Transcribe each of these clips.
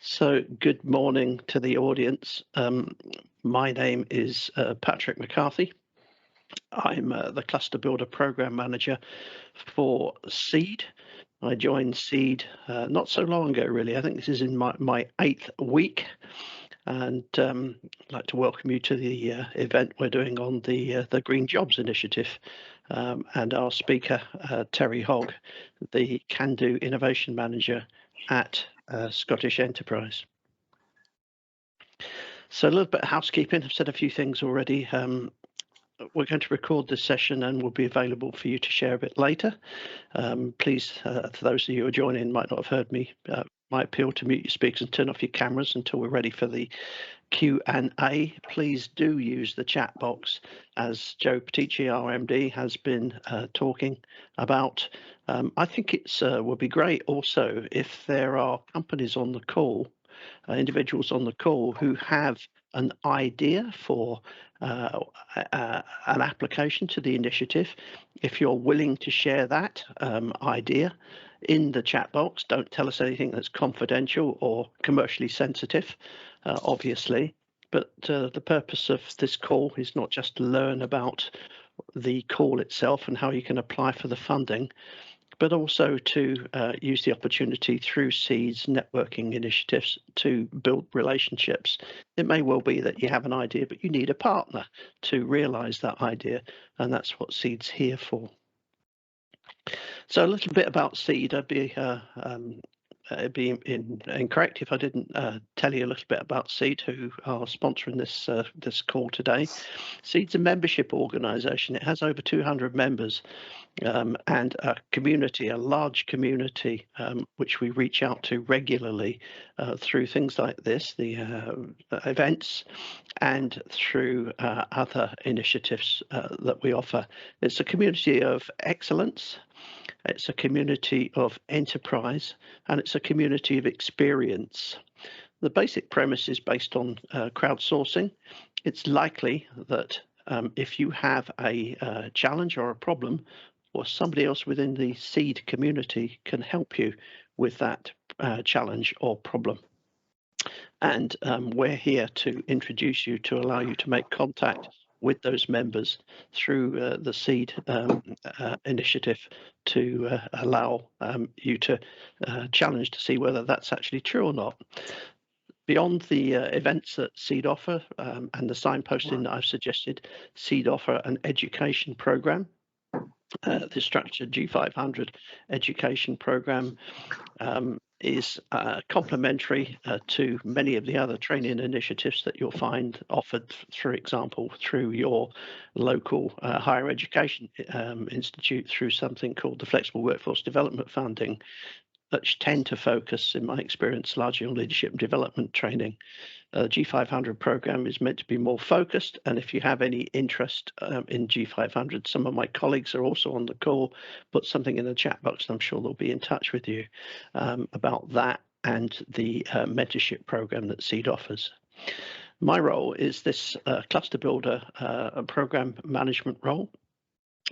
So, good morning to the audience. My name is Patrick McCarthy. I'm the Cluster Builder Program Manager for Seed. I joined Seed not so long ago, really. I think this is in my 8th week. And I'd like to welcome you to the event we're doing on the Green Jobs Initiative. And our speaker, Terry Hogg, the Can-Do Innovation Manager at Scottish Enterprise. So a little bit of housekeeping. I've said a few things already. We're going to record this session and will be available for you to share a bit later. Please, for those of you who are joining might not have heard me, my appeal to mute your speakers and turn off your cameras until we're ready for the Q&A. Please do use the chat box, as Joe Petici, our MD, has been talking about. I think it would be great also if there are companies on the call, individuals on the call who have an idea for an application to the initiative. If you're willing to share that idea in the chat box, don't tell us anything that's confidential or commercially sensitive, obviously. But the purpose of this call is not just to learn about the call itself and how you can apply for the funding, but also to use the opportunity through Seed's networking initiatives to build relationships. It may well be that you have an idea, but you need a partner to realise that idea, and that's what Seed's here for. So a little bit about Seed. It'd be incorrect if I didn't tell you a little bit about Seed, who are sponsoring this call today. Seed's a membership organisation. It has over 200 members. And a community, a large community, which we reach out to regularly through things like this, the events, and through other initiatives that we offer. It's a community of excellence, it's a community of enterprise, and it's a community of experience. The basic premise is based on crowdsourcing. It's likely that if you have a challenge or a problem, or somebody else within the Seed community can help you with that challenge or problem. And we're here to introduce you, to allow you to make contact with those members through the Seed initiative to allow you to challenge to see whether that's actually true or not. Beyond the events that Seed offer and the signposting that I've suggested, Seed offer an education program. The structured G500 education program is complementary to many of the other training initiatives that you'll find offered, for example, through your local higher education institute, through something called the Flexible Workforce Development Funding, that tend to focus, in my experience, largely on leadership and development training. G500 program is meant to be more focused, and if you have any interest in G500, some of my colleagues are also on the call. Put something in the chat box, and I'm sure they'll be in touch with you about that and the mentorship program that Seed offers. My role is this cluster builder program management role,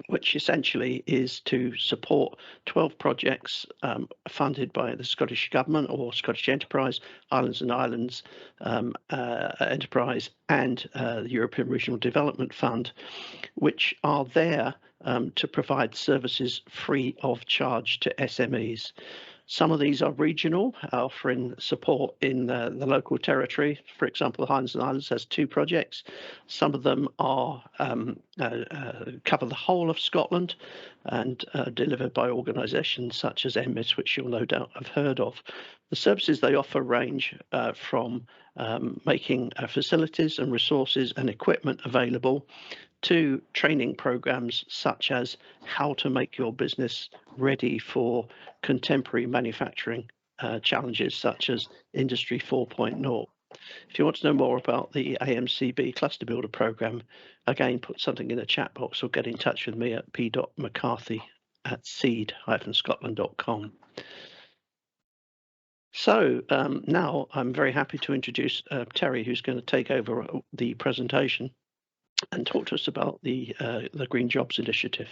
which essentially is to support 12 projects funded by the Scottish Government or Scottish Enterprise, Highlands and Islands Enterprise, and the European Regional Development Fund, which are there to provide services free of charge to SMEs. Some of these are regional, offering support in the local territory. For example, the Highlands and Islands has 2 projects. Some of them are cover the whole of Scotland and delivered by organisations such as EMIS, which you'll no doubt have heard of. The services they offer range from making facilities and resources and equipment available to training programs such as how to make your business ready for contemporary manufacturing challenges such as Industry 4.0. If you want to know more about the AMCB Cluster Builder program, again, put something in the chat box or get in touch with me at p.mccarthy@seed-scotland.com. So now I'm very happy to introduce Terry, who's going to take over the presentation. and talk to us about the Green Jobs Initiative.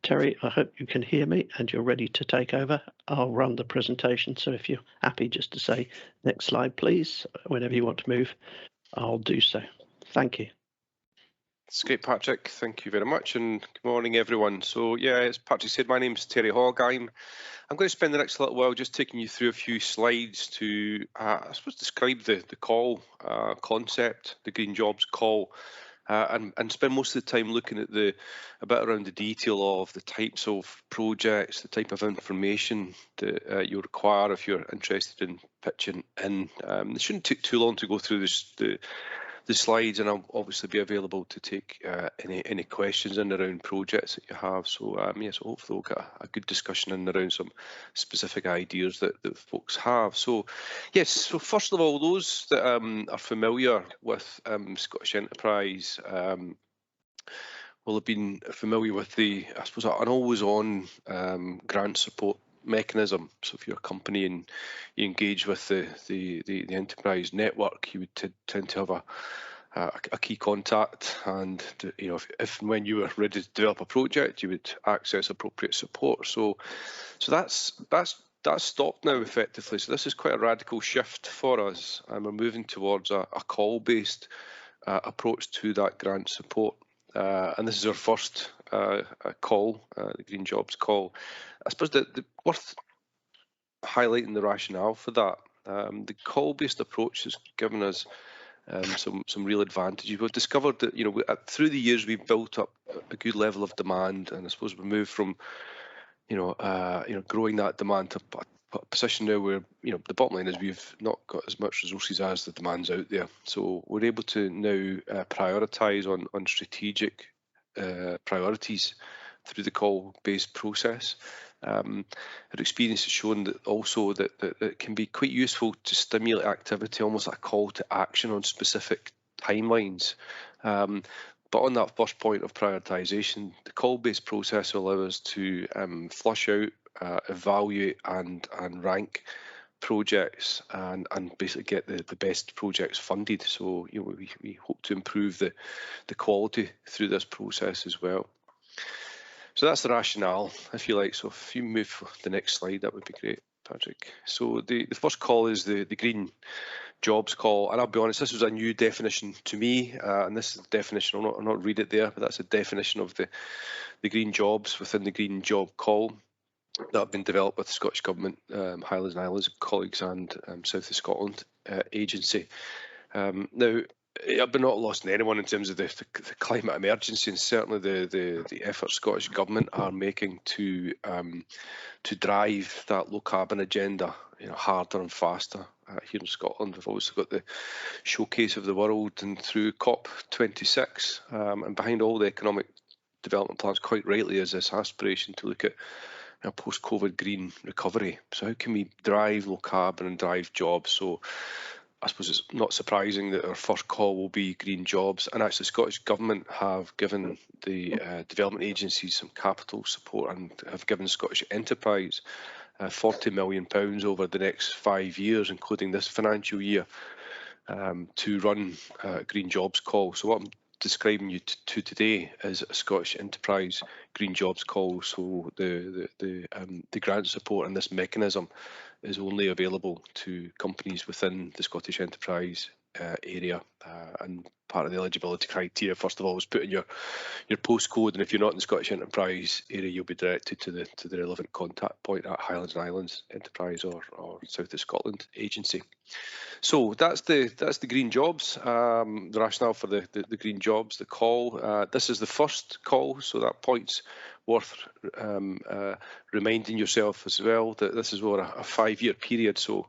Terry, I hope you can hear me and you're ready to take over. I'll run the presentation, so if you're happy just to say next slide, please, whenever you want to move, I'll do so. Thank you. It's great, Patrick. Thank you very much, and good morning, everyone. So, yeah, as Patrick said, my name's Terry Hogg. I'm going to spend the next little while just taking you through a few slides to, I suppose, describe the call concept, the Green Jobs call, and spend most of the time looking at a bit around the detail of the types of projects, the type of information that you require if you're interested in pitching in. It shouldn't take too long to go through the slides, and I'll obviously be available to take any questions in around projects that you have. So yes, hopefully we'll get a good discussion in around some specific ideas that folks have. So yes, so first of all, those that are familiar with Scottish Enterprise will have been familiar with I suppose, an always-on grant support mechanism. So if you're a company and you engage with the enterprise network, you would tend to have a key contact, and if and when you were ready to develop a project, you would access appropriate support. So that's stopped now effectively. So this is quite a radical shift for us, and we're moving towards a call-based approach to that grant support. And this is our first call, the Green Jobs call. I suppose the worth highlighting the rationale for that. The call-based approach has given us some real advantages. We've discovered that through the years we've built up a good level of demand, and I suppose we moved from growing that demand to a position now where the bottom line is we've not got as much resources as the demand's out there. So we're able to now prioritise on strategic priorities through the call-based process. Our experience has shown that also that it can be quite useful to stimulate activity, almost like a call to action on specific timelines. But on that first point of prioritisation, the call-based process will allow us to flush out, evaluate and rank projects and basically get the best projects funded. So we hope to improve the quality through this process as well. So that's the rationale, if you like. So if you move to the next slide, that would be great, Patrick. So the first call is the Green Jobs call, and I'll be honest, this was a new definition to me, and this is the definition. I'll not read it there, but that's a definition of the green jobs within the Green Job call that have been developed with the Scottish Government, Highlands and Islands colleagues, and South of Scotland agency. Now, I've been not lost in anyone in terms of the climate emergency, and certainly the efforts Scottish Government are making to drive that low carbon agenda, harder and faster. Here in Scotland, we've also got the showcase of the world, and through COP26, and behind all the economic development plans, quite rightly, is this aspiration to look at post-COVID green recovery. So how can we drive low carbon and drive jobs? So I suppose it's not surprising that our first call will be green jobs, and actually the Scottish Government have given the development agencies some capital support and have given Scottish Enterprise £40 million over the next 5 years, including this financial year, to run green jobs call. So what I'm describing you to today is a Scottish Enterprise Green Jobs call. So the grant support and this mechanism is only available to companies within the Scottish Enterprise area, and part of the eligibility criteria, first of all, is putting your postcode, and if you're not in the Scottish Enterprise area, you'll be directed to the relevant contact point at Highlands and Islands Enterprise or South of Scotland agency. So that's the green jobs, the rationale for the green jobs, the call. This is the first call, so that point's worth reminding yourself as well that this is over a 5-year period. So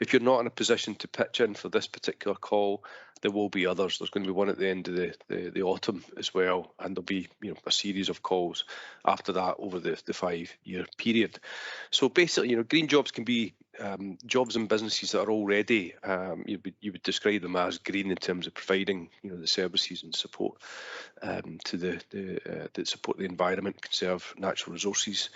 if you're not in a position to pitch in for this particular call, there will be others. There's going to be one at the end of the autumn as well, and there'll be a series of calls after that over the 5-year period. So basically, green jobs can be jobs and businesses that are already, you would describe them as green in terms of providing the services and support to that support the environment, conserve natural resources,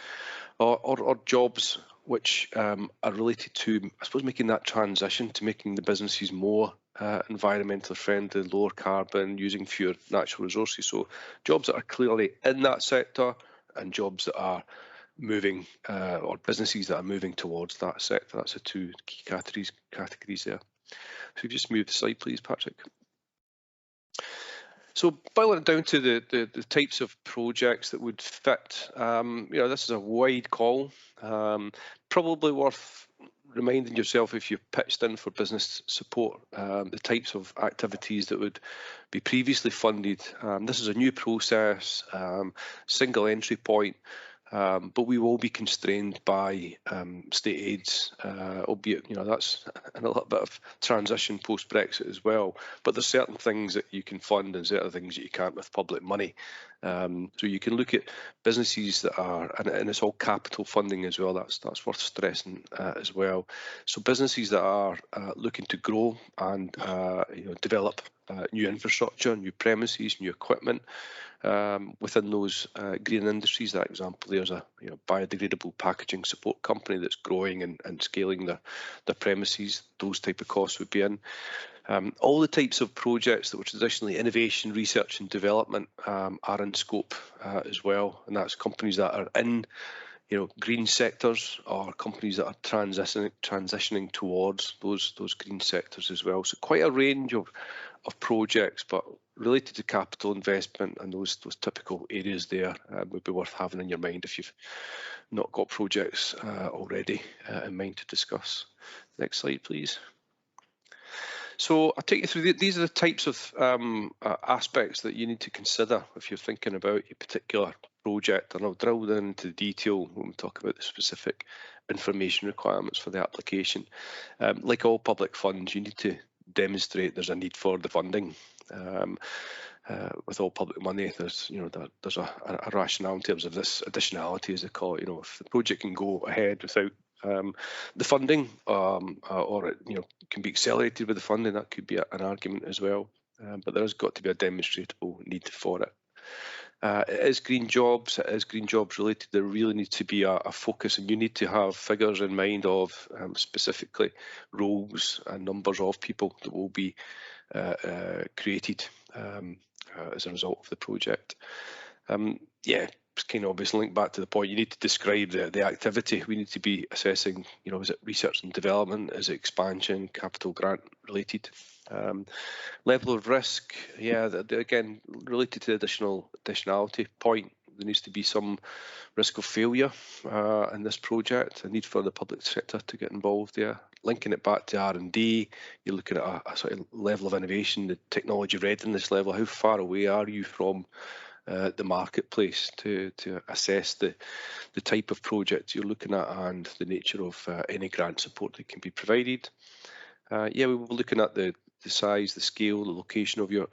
or jobs which are related to, I suppose, making that transition to making the businesses more environmentally friendly, lower carbon, using fewer natural resources. So jobs that are clearly in that sector and jobs that are moving, or businesses that are moving towards that sector. That's the two key categories there. So if you just move the slide, please, Patrick. So boiling it down to the types of projects that would fit, this is a wide call. Probably worth reminding yourself, if you pitched in for business support, the types of activities that would be previously funded. This is a new process, single entry point. But we will be constrained by state aids, albeit that's a little bit of transition post-Brexit as well. But there's certain things that you can fund and certain things that you can't with public money. So you can look at businesses that are, and it's all capital funding as well. That's worth stressing as well. So businesses that are looking to grow and develop new infrastructure, new premises, new equipment. Within those green industries. That example, there's a biodegradable packaging support company that's growing and scaling their premises. Those type of costs would be in. All the types of projects that were traditionally innovation, research and development are in scope as well, and that's companies that are in green sectors or companies that are transitioning towards those green sectors as well. So quite a range of projects, but related to capital investment and those typical areas there would be worth having in your mind if you've not got projects already in mind to discuss. Next slide, please. So I'll take you through these are the types of aspects that you need to consider if you're thinking about a particular project, and I'll drill into the detail when we talk about the specific information requirements for the application. Like all public funds, you need to demonstrate there's a need for the funding. With all public money, there's a rationale in terms of this additionality, as they call it. If the project can go ahead without the funding, or it can be accelerated with the funding, that could be an argument as well. But there has got to be a demonstrable need for it. It is green jobs. It is green jobs related. There really needs to be a focus, and you need to have figures in mind of specifically roles and numbers of people that will be created as a result of the project. It's kind of obviously linked back to the point. You need to describe the activity. We need to be assessing, is it research and development? Is it expansion, capital grant related? Level of risk, again, related to the additionality point. There needs to be some risk of failure in this project, a need for the public sector to get involved there. Linking it back to R&D, you're looking at a sort of level of innovation, the technology readiness level. How far away are you from the marketplace to assess the type of project you're looking at and the nature of any grant support that can be provided. We will be looking at the size, the scale, the location of your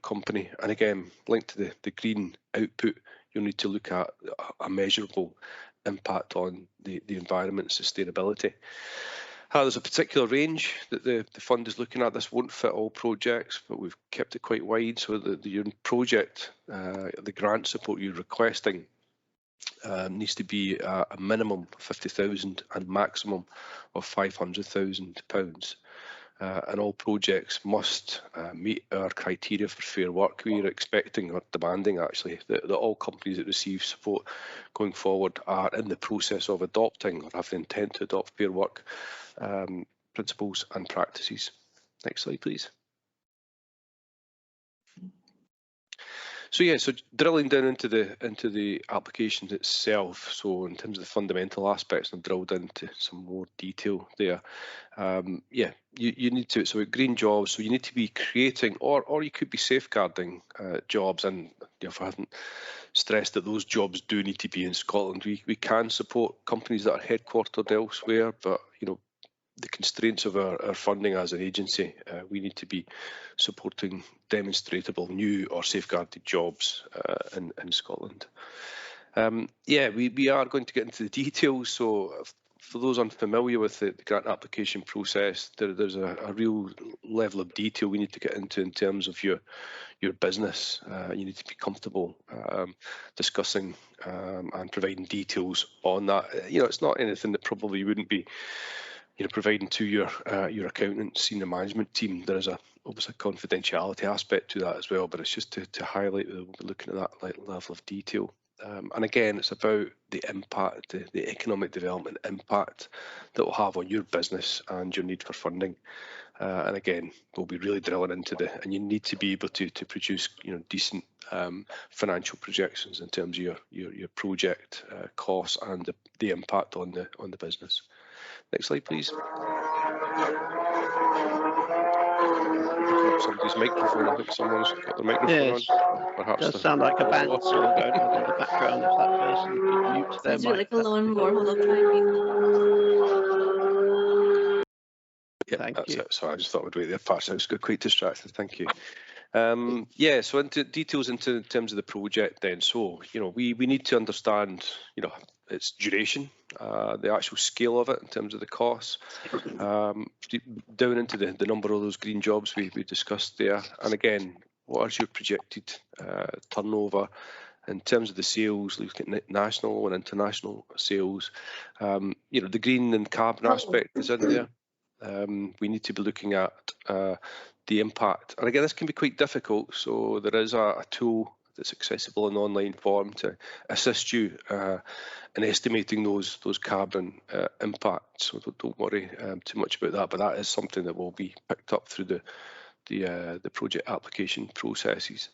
company, and again, linked to the green output, you'll need to look at a measurable impact on the environment and sustainability. There's a particular range that the fund is looking at. This won't fit all projects, but we've kept it quite wide, so your project, the grant support you're requesting needs to be a minimum of 50,000 and maximum of £500,000. And all projects must meet our criteria for fair work. We are expecting or demanding, actually, that all companies that receive support going forward are in the process of adopting or have the intent to adopt fair work principles and practices. Next slide, please. So drilling down into the application itself. So in terms of the fundamental aspects, I've drilled into some more detail there. You need to, so green jobs, so you need to be creating or you could be safeguarding jobs, and if I haven't stressed that those jobs do need to be in Scotland. We can support companies that are headquartered elsewhere, but the constraints of our funding as an agency, we need to be supporting demonstrable new or safeguarded jobs in Scotland. We are going to get into the details. So for those unfamiliar with the grant application process, there's a real level of detail we need to get into in terms of your business. You need to be comfortable discussing and providing details on that. It's not anything that probably you wouldn't be providing to your accountant, senior management team. There is obviously a confidentiality aspect to that as well, but it's just to highlight that we'll be looking at that level of detail. And again, it's about the impact, the economic development impact that will have on your business and your need for funding. And again, we'll be really drilling into and you need to be able to produce decent financial projections in terms of your project costs and the impact on the business. Next slide, please. Somebody's microphone. I think someone's got their microphone on. Perhaps it does sound like a bandsaw going on in the background. If that person could mute their mic. Like a lawnmower. Hold on, try and mute that. Yeah, that's it. So I just thought we'd wait there. Parts. I was quite distracted. Thank you. Yeah, so into details in terms of the project then. So, we need to understand, its duration, the actual scale of it in terms of the costs, down into the number of those green jobs we discussed there. And again, what is your projected turnover in terms of the sales, looking at national and international sales? The green and carbon aspect is in there. We need to be looking at the impact. And again, this can be quite difficult. So there is a tool that's accessible in online form to assist you in estimating those carbon impacts. So don't worry too much about that. But that is something that will be picked up through the project application processes.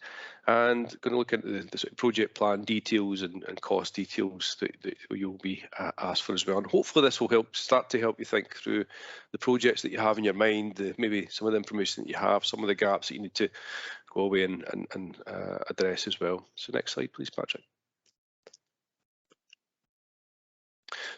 And going to look into the sort of project plan details and cost details that you'll be asked for as well. And hopefully this will start to help you think through the projects that you have in your mind, maybe some of the information that you have, some of the gaps that you need to go away and address as well. So next slide, please, Patrick.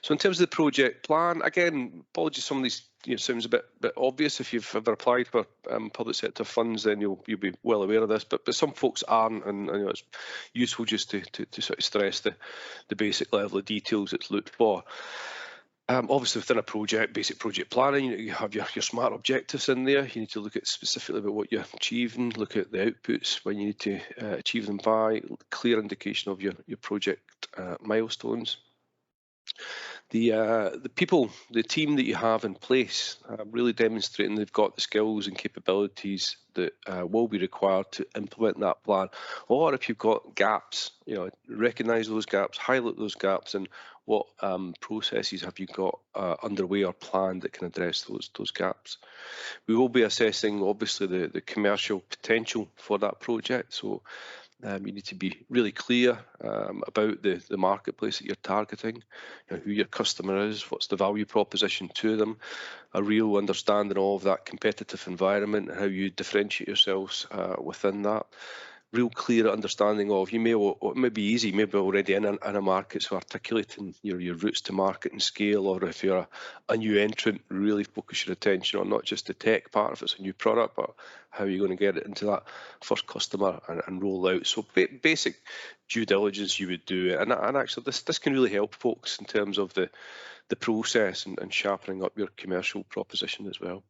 So in terms of the project plan, again, apologies, some of these sounds a bit obvious. If you've ever applied for public sector funds, then you'll be well aware of this. But some folks aren't, and it's useful just to sort of stress the basic level of details that's looked for. Obviously, within a basic project planning, you have your SMART objectives in there. You need to look at specifically about what you're achieving, look at the outputs, when you need to achieve them by, clear indication of your project milestones. The people, the team that you have in place, really demonstrating they've got the skills and capabilities that will be required to implement that plan. Or if you've got gaps, recognise those gaps, highlight those gaps, and what processes have you got underway or planned that can address those gaps. We will be assessing, obviously, the commercial potential for that project. So you need to be really clear about the marketplace that you're targeting, who your customer is, what's the value proposition to them, a real understanding of that competitive environment and how you differentiate yourselves within that. Real clear understanding of, it may be easy, maybe already in a market, so articulating your routes to market and scale, or if you're a new entrant, really focus your attention on not just the tech part if it's a new product, but how you're going to get it into that first customer and roll out. So basic due diligence you would do, and actually this can really help folks in terms of the process and sharpening up your commercial proposition as well.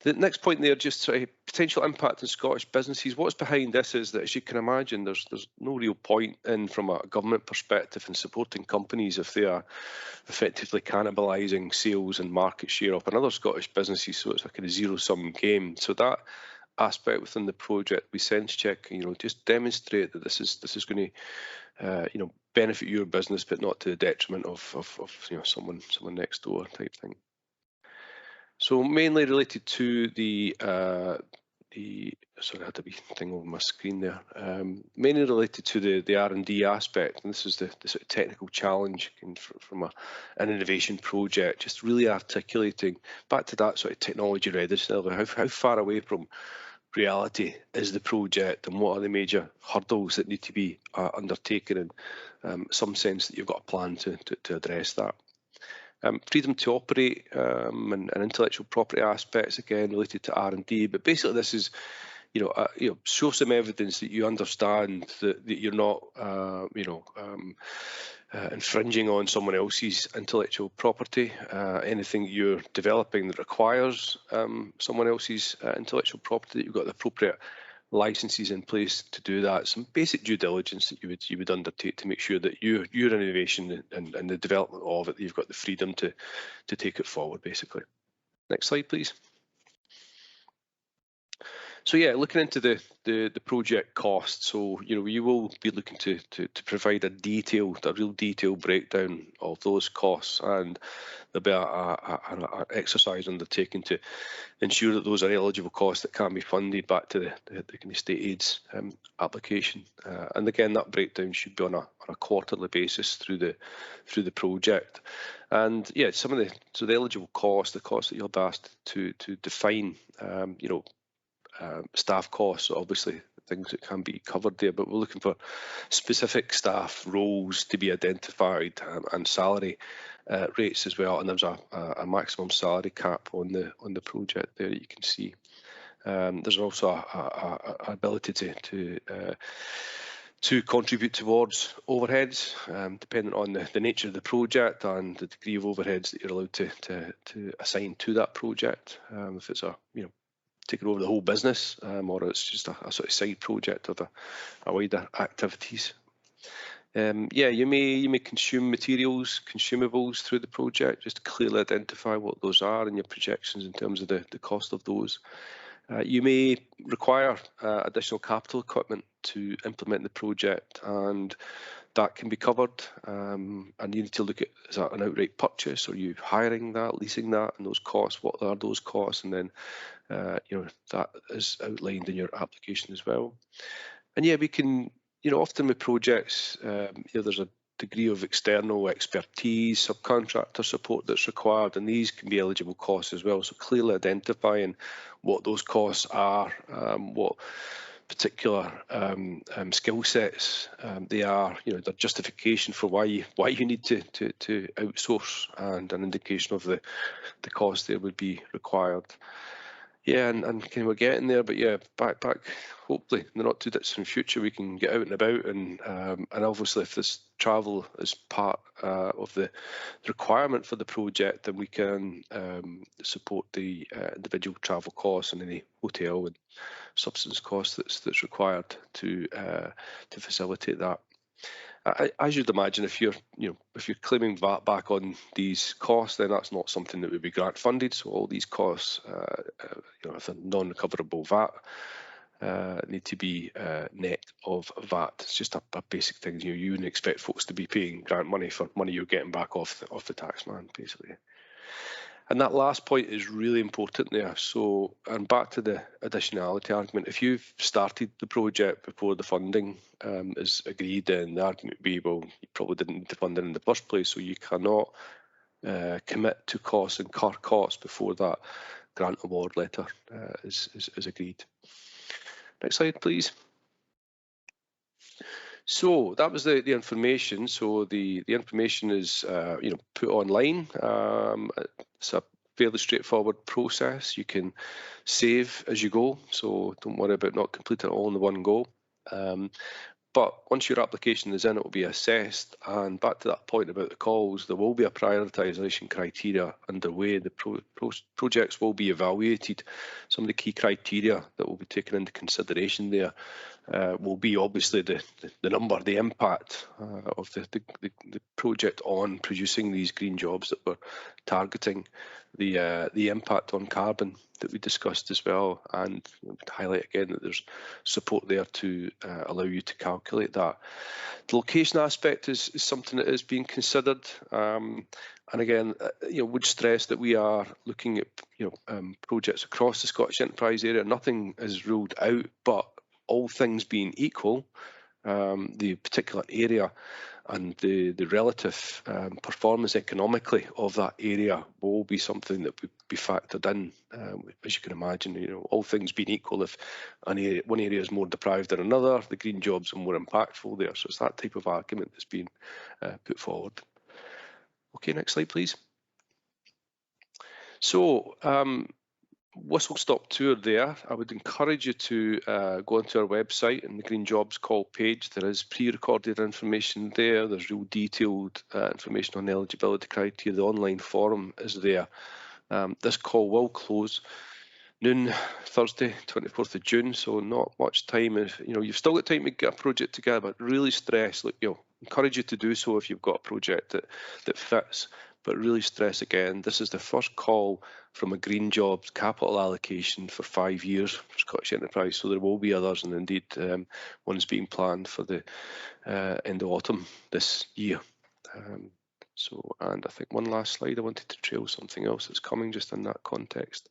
The next point there, just sort of potential impact on Scottish businesses. What's behind this is that, as you can imagine, there's no real point in, from a government perspective, in supporting companies if they are effectively cannibalising sales and market share of another Scottish businesses. So it's a kind of zero-sum game. So that aspect within the project, we sense check, just demonstrate that this is going to, benefit your business, but not to the detriment of someone next door type thing. So mainly related to sorry, I had a wee thing over my screen there. Mainly related to the R&D aspect, and this is the sort of technical challenge from an innovation project, just really articulating back to that sort of technology readiness level. How far away from reality is the project, and what are the major hurdles that need to be undertaken, and some sense that you've got a plan to address that. Freedom to operate and intellectual property aspects, again related to R&D, but basically this is, show some evidence that you understand that you're not, infringing on someone else's intellectual property, anything you're developing that requires someone else's intellectual property, that you've got the appropriate licenses in place to do that. Some basic due diligence that you would undertake to make sure that your innovation and the development of it, you've got the freedom to take it forward, basically. Next slide, please. So yeah, looking into the project cost. So you will be looking to provide a real detailed breakdown of those costs, and there'll be an exercise undertaken to ensure that those are eligible costs that can be funded back to the state aids application. And again, that breakdown should be on a quarterly basis through the project. And yeah, some of the eligible costs, the costs that you'll be asked to define, staff costs, obviously things that can be covered there, but we're looking for specific staff roles to be identified, and salary rates as well. And there's a maximum salary cap on the project there that you can see. There's also a ability to contribute towards overheads, depending on the nature of the project and the degree of overheads that you're allowed to assign to that project. If it's taking over the whole business, or it's just a sort of side project of a wider activities. Yeah, you may consume materials, consumables through the project, just to clearly identify what those are and your projections in terms of the cost of those. You may require additional capital equipment to implement the project, and that can be covered, and you need to look at, is that an outright purchase, or are you hiring that, leasing that, and those costs, what are those costs, and then that is outlined in your application as well. And yeah, we can, often with projects, there's a degree of external expertise, subcontractor support that's required, and these can be eligible costs as well. So clearly identifying what those costs are, what particular skill sets they are, the justification for why you need to outsource, and an indication of the cost there would be required. Yeah, and we're getting there, but yeah, back hopefully in the not too distant future we can get out and about, and obviously if this travel is part of the requirement for the project, then we can support the individual travel costs and any hotel and subsistence costs that's required to facilitate that. As you'd imagine, if you're claiming VAT back on these costs, then that's not something that would be grant funded. So all these costs, if they're non-recoverable VAT, need to be net of VAT. It's just a basic thing. You wouldn't expect folks to be paying grant money for money you're getting back off the taxman, basically. And that last point is really important there. So, and back to the additionality argument, if you've started the project before the funding is agreed, then the argument would be, well, you probably didn't need the funding in the first place, so you cannot commit to costs, incur costs before that grant award letter is agreed. Next slide, please. So that was the information. So the information is put online. It's a fairly straightforward process. You can save as you go, so don't worry about not completing it all in the one go. But once your application is in, it will be assessed. And back to that point about the calls, there will be a prioritisation criteria underway. The projects will be evaluated. Some of the key criteria that will be taken into consideration there will be obviously the impact of the project on producing these green jobs that we're targeting, the impact on carbon that we discussed as well, and highlight again that there's support there to allow you to calculate that. The location aspect is something that is being considered, and again, would stress that we are looking at projects across the Scottish Enterprise area. Nothing is ruled out, but all things being equal, the particular area and the relative performance economically of that area will be something that would be factored in, as you can imagine. All things being equal, if one area is more deprived than another, the green jobs are more impactful there. So it's that type of argument that's being put forward. Okay, next slide, please. So whistle-stop tour there. I would encourage you to go onto our website and the Green Jobs call page. There is pre-recorded information there. There's real detailed information on eligibility criteria. The online forum is there. This call will close noon Thursday, 24th of June, so not much time. If you've still got time to get a project together, but really stress, encourage you to do so if you've got a project that fits. But really stress again, this is the first call from a Green Jobs capital allocation for 5 years for Scottish Enterprise, so there will be others, and indeed one's being planned for the end of autumn this year. And I think one last slide, I wanted to trail something else that's coming just in that context.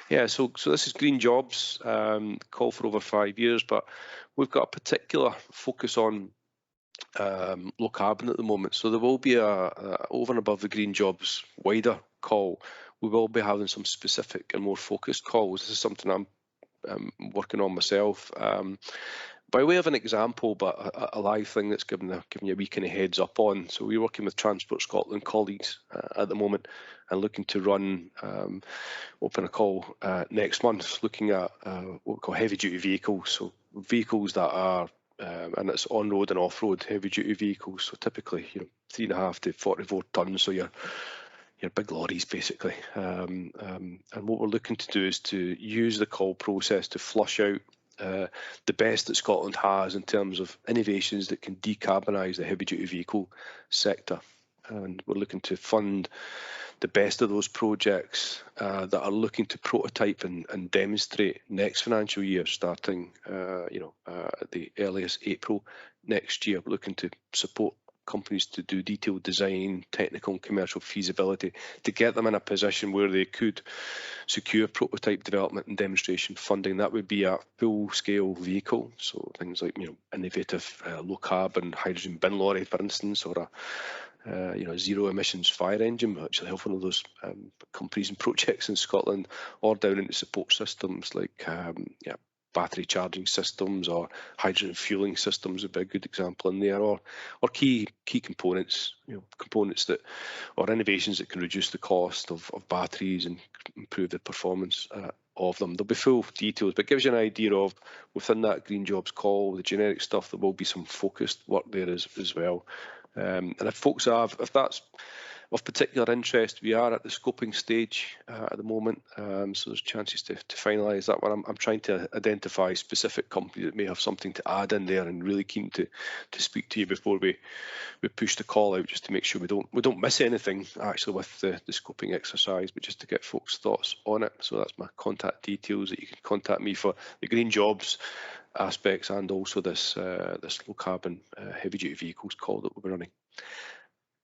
Yeah, so this is Green Jobs, call for over 5 years, but we've got a particular focus on low carbon at the moment. So there will be over and above the Green Jobs wider call, we will be having some specific and more focused calls. This is something I'm working on myself. By way of an example, but a live thing that's given you a wee kind of heads up on. So we're working with Transport Scotland colleagues at the moment and looking to run, open a call next month, looking at what we call heavy duty vehicles. So vehicles that are, and it's on-road and off-road heavy duty vehicles. So typically, 3.5 to 44 tons. So your big lorries basically. And what we're looking to do is to use the call process to flush out the best that Scotland has in terms of innovations that can decarbonise the heavy duty vehicle sector, and we're looking to fund the best of those projects that are looking to prototype and demonstrate next financial year, starting at the earliest April next year. We're looking to support companies to do detailed design, technical and commercial feasibility to get them in a position where they could secure prototype development and demonstration funding. That would be a full-scale vehicle, so things like innovative low carbon hydrogen bin lorry, for instance, or a zero emissions fire engine, which will help one of those companies and projects in Scotland, or down into support systems like battery charging systems or hydrogen fueling systems would be a good example in there, or key components, components that, or innovations that can reduce the cost of batteries and improve the performance of them. There'll be full details, but it gives you an idea of, within that Green Jobs call, the generic stuff, there will be some focused work there as well. And if folks if that's of particular interest, we are at the scoping stage at the moment, so there's chances to finalise that one. I'm trying to identify specific companies that may have something to add in there, and really keen to speak to you before we push the call out, just to make sure we don't miss anything actually with the scoping exercise, but just to get folks' thoughts on it. So that's my contact details, that you can contact me for the Green Jobs aspects and also this low carbon heavy duty vehicles call that we'll be running.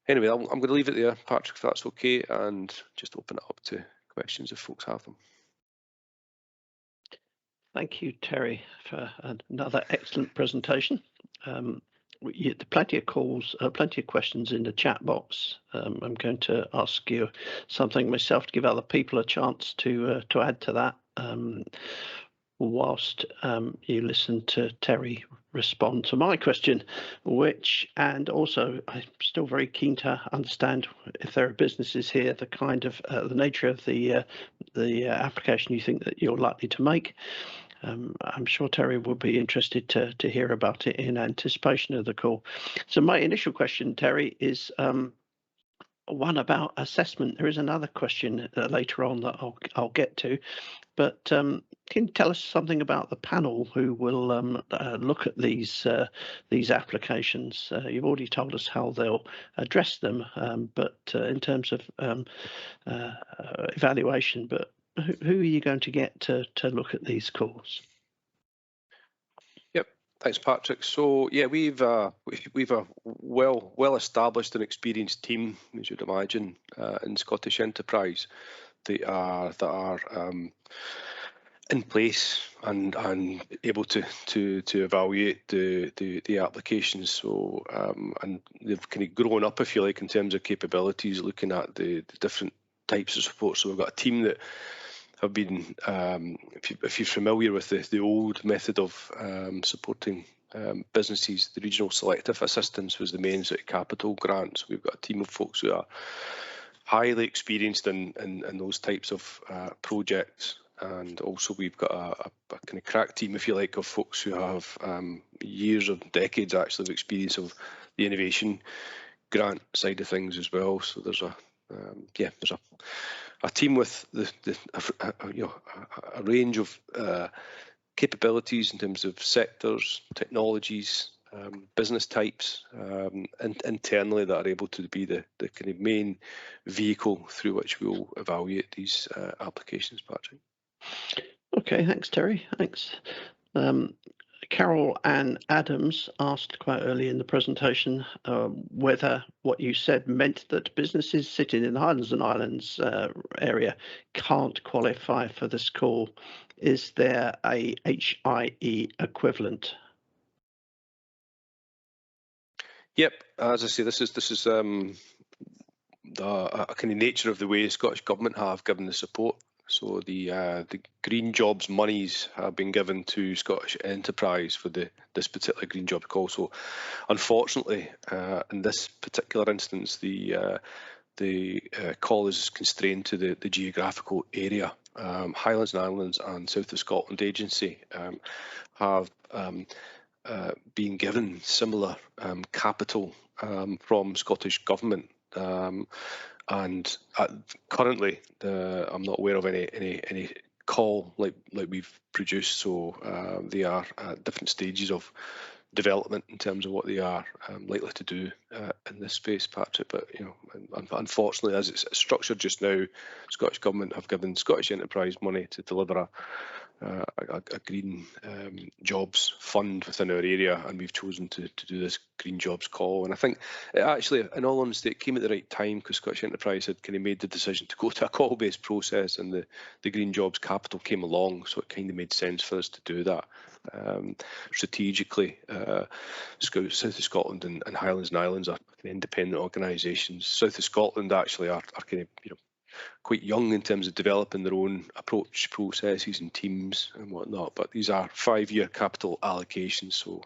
Anyway, I'm going to leave it there, Patrick, if that's okay, and just open it up to questions if folks have them. Thank you, Terry, for another excellent presentation. Plenty of calls, plenty of questions in the chat box. I'm going to ask you something myself to give other people a chance to add to that. Whilst you listen to Terry respond to my question, and also I'm still very keen to understand, if there are businesses here, the kind of the nature of the application you think that you're likely to make. I'm sure Terry will be interested to hear about it in anticipation of the call. So my initial question, Terry, is one about assessment. There is another question later on that I'll get to, but can you tell us something about the panel who will look at these applications? You've already told us how they'll address them, but in terms of evaluation, but who are you going to get to look at these calls? Yep, thanks, Patrick. So yeah, we've a well established and experienced team, as you'd imagine, in Scottish Enterprise that are in place and able to evaluate the applications. So and they've kind of grown up, if you like, in terms of capabilities, looking at the different types of support. So we've got a team that have been, if you're familiar with the old method of supporting businesses, the regional selective assistance was the main sort of capital grant. So we've got a team of folks who are highly experienced in those types of projects. and also we've got a kind of crack team, if you like, of folks who have years or decades actually of experience of the innovation grant side of things as well. So there's there's a team with a range of capabilities in terms of sectors, technologies, business types, and internally that are able to be the kind of main vehicle through which we'll evaluate these applications, Patrick. Okay, thanks, Terry. Thanks. Carol Ann Adams asked quite early in the presentation whether what you said meant that businesses sitting in the Highlands and Islands area can't qualify for this call. Is there a HIE equivalent? Yep, as I say, this is the kind of nature of the way Scottish Government have given the support. So the green jobs monies have been given to Scottish enterprise for this particular green jobs call. So unfortunately, in this particular instance, the call is constrained to the geographical area. Highlands and Islands and South of Scotland Agency have been given similar capital from Scottish Government. And currently, I'm not aware of any call like we've produced. So they are at different stages of development in terms of what they are likely to do in this space, Patrick. But unfortunately, as it's structured just now, Scottish Government have given Scottish enterprise money to deliver a green jobs fund within our area, and we've chosen to do this green jobs call. And I think it actually, in all honesty, it came at the right time because Scottish enterprise had kind of made the decision to go to a call-based process, and the green jobs capital came along, so it kind of made sense for us to do that. Strategically, South of Scotland and Highlands and Islands are independent organisations. South of Scotland actually are kind of quite young in terms of developing their own approach processes and teams and whatnot, but these are 5-year capital allocations. So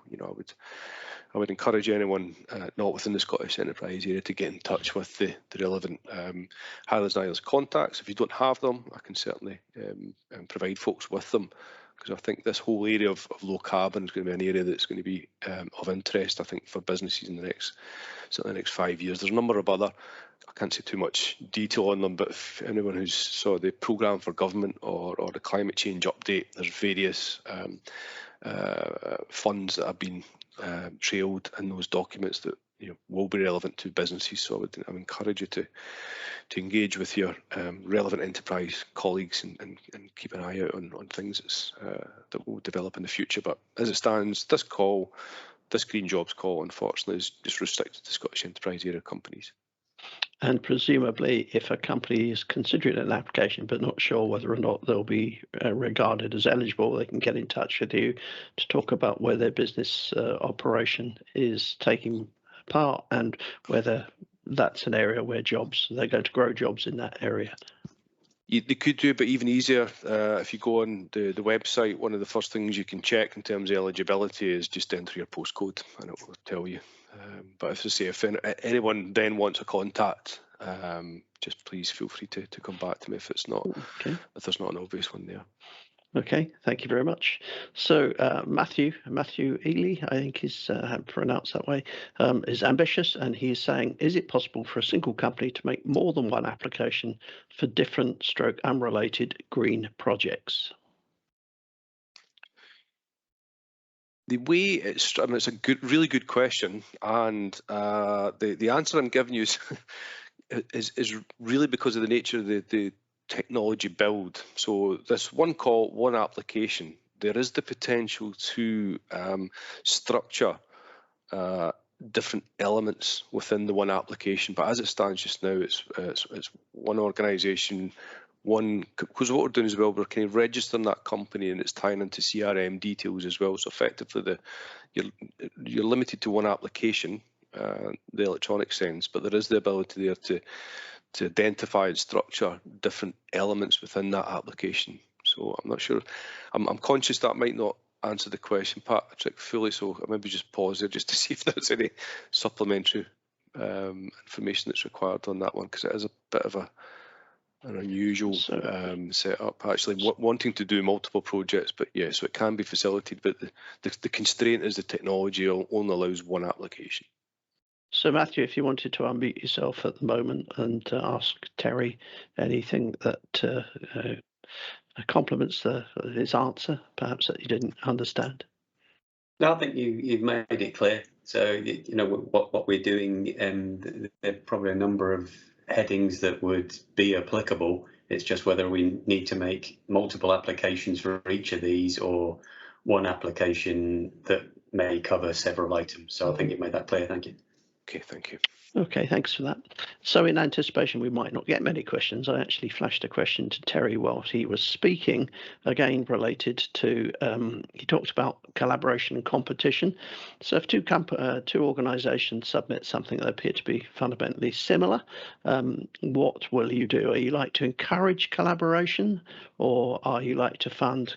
I would encourage anyone not within the Scottish enterprise area to get in touch with the relevant Highlands and Islands contacts. If you don't have them, I can certainly provide folks with them, because I think this whole area of low carbon is going to be an area that's going to be of interest, I think, for businesses in the next 5 years. There's a number of other, I can't say too much detail on them, but if anyone who's saw the programme for government or the climate change update, there's various funds that have been trailed in those documents that will be relevant to businesses. So I would encourage you to engage with your relevant enterprise colleagues and keep an eye out on things that will develop in the future. But as it stands, this green jobs call, unfortunately, is just restricted to Scottish enterprise area companies. And presumably, if a company is considering an application but not sure whether or not they'll be regarded as eligible, they can get in touch with you to talk about where their business operation is taking part and whether that's an area where they're going to grow jobs in that area. They could do, but even easier, if you go on the website, one of the first things you can check in terms of eligibility is just enter your postcode and it will tell you. But as I say, if anyone then wants a contact, just please feel free to come back to me if there's not an obvious one there. Okay, thank you very much. So Matthew Ely, I think is pronounced that way, is ambitious, and he is saying, is it possible for a single company to make more than one application for different unrelated green projects? The way it's a really good question, and the answer I'm giving you is really because of the nature of the technology build. So this one call, one application, there is the potential to structure different elements within the one application. But as it stands just now, it's one organisation, because what we're doing as well, we're kind of registering that company and it's tying into CRM details as well. So effectively, you're limited to one application, the electronic sense, but there is the ability there to identify and structure different elements within that application. So I'm not sure. I'm conscious that might not answer the question, Patrick, fully. So I maybe just pause there just to see if there's any supplementary information that's required on that one, because it is a bit of a an unusual So- setup. Actually, wanting to do multiple projects, but yeah, so it can be facilitated. But the constraint is the technology only allows one application. So Matthew, if you wanted to unmute yourself at the moment and ask Terry anything that complements his answer, perhaps that you didn't understand. No, I think you've made it clear. So you know what we're doing, and there are probably a number of headings that would be applicable. It's just whether we need to make multiple applications for each of these, or one application that may cover several items. So I think you've made that clear. Thank you. Okay, thank you. Okay, thanks for that. So in anticipation we might not get many questions, I actually flashed a question to Terry while he was speaking, again related to, he talked about collaboration and competition. So if two organisations submit something that appear to be fundamentally similar, what will you do? Are you like to encourage collaboration, or are you like to fund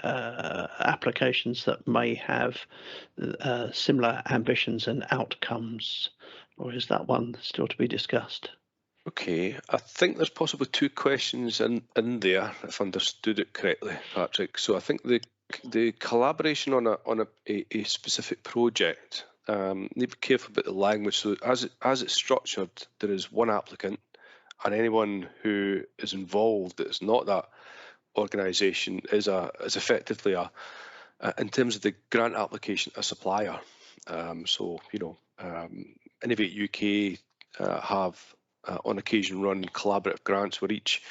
applications that may have similar ambitions and outcomes? Or is that one still to be discussed? Okay, I think there's possibly two questions in there, if I understood it correctly, Patrick. So I think the collaboration on a specific project, need to be careful about the language. So as it's structured, there is one applicant, and anyone who is involved that is not that organisation is effectively in terms of the grant application, a supplier. So Innovate UK have on occasion run collaborative grants where each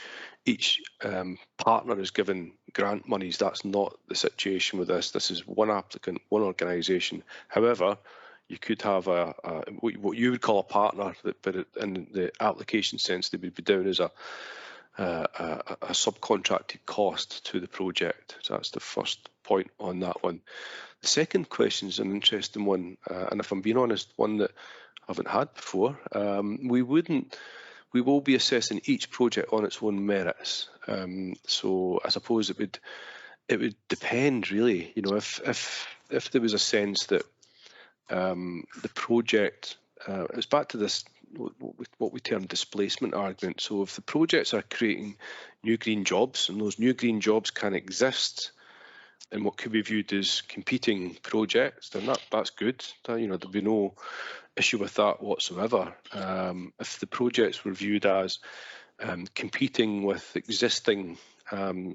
partner is given grant monies. That's not the situation with this. This is one applicant, one organisation. However, you could have what you would call a partner, but in the application sense, they would be down as a subcontracted cost to the project. So that's the first point on that one. The second question is an interesting one, and if I'm being honest, one that I haven't had before. We will be assessing each project on its own merits. So I suppose it would depend really. You know, if there was a sense that the project, it's back to this what we term displacement argument. So if the projects are creating new green jobs, and those new green jobs can exist in what could be viewed as competing projects, then that's good. There'll be no issue with that whatsoever. If the projects were viewed as competing with existing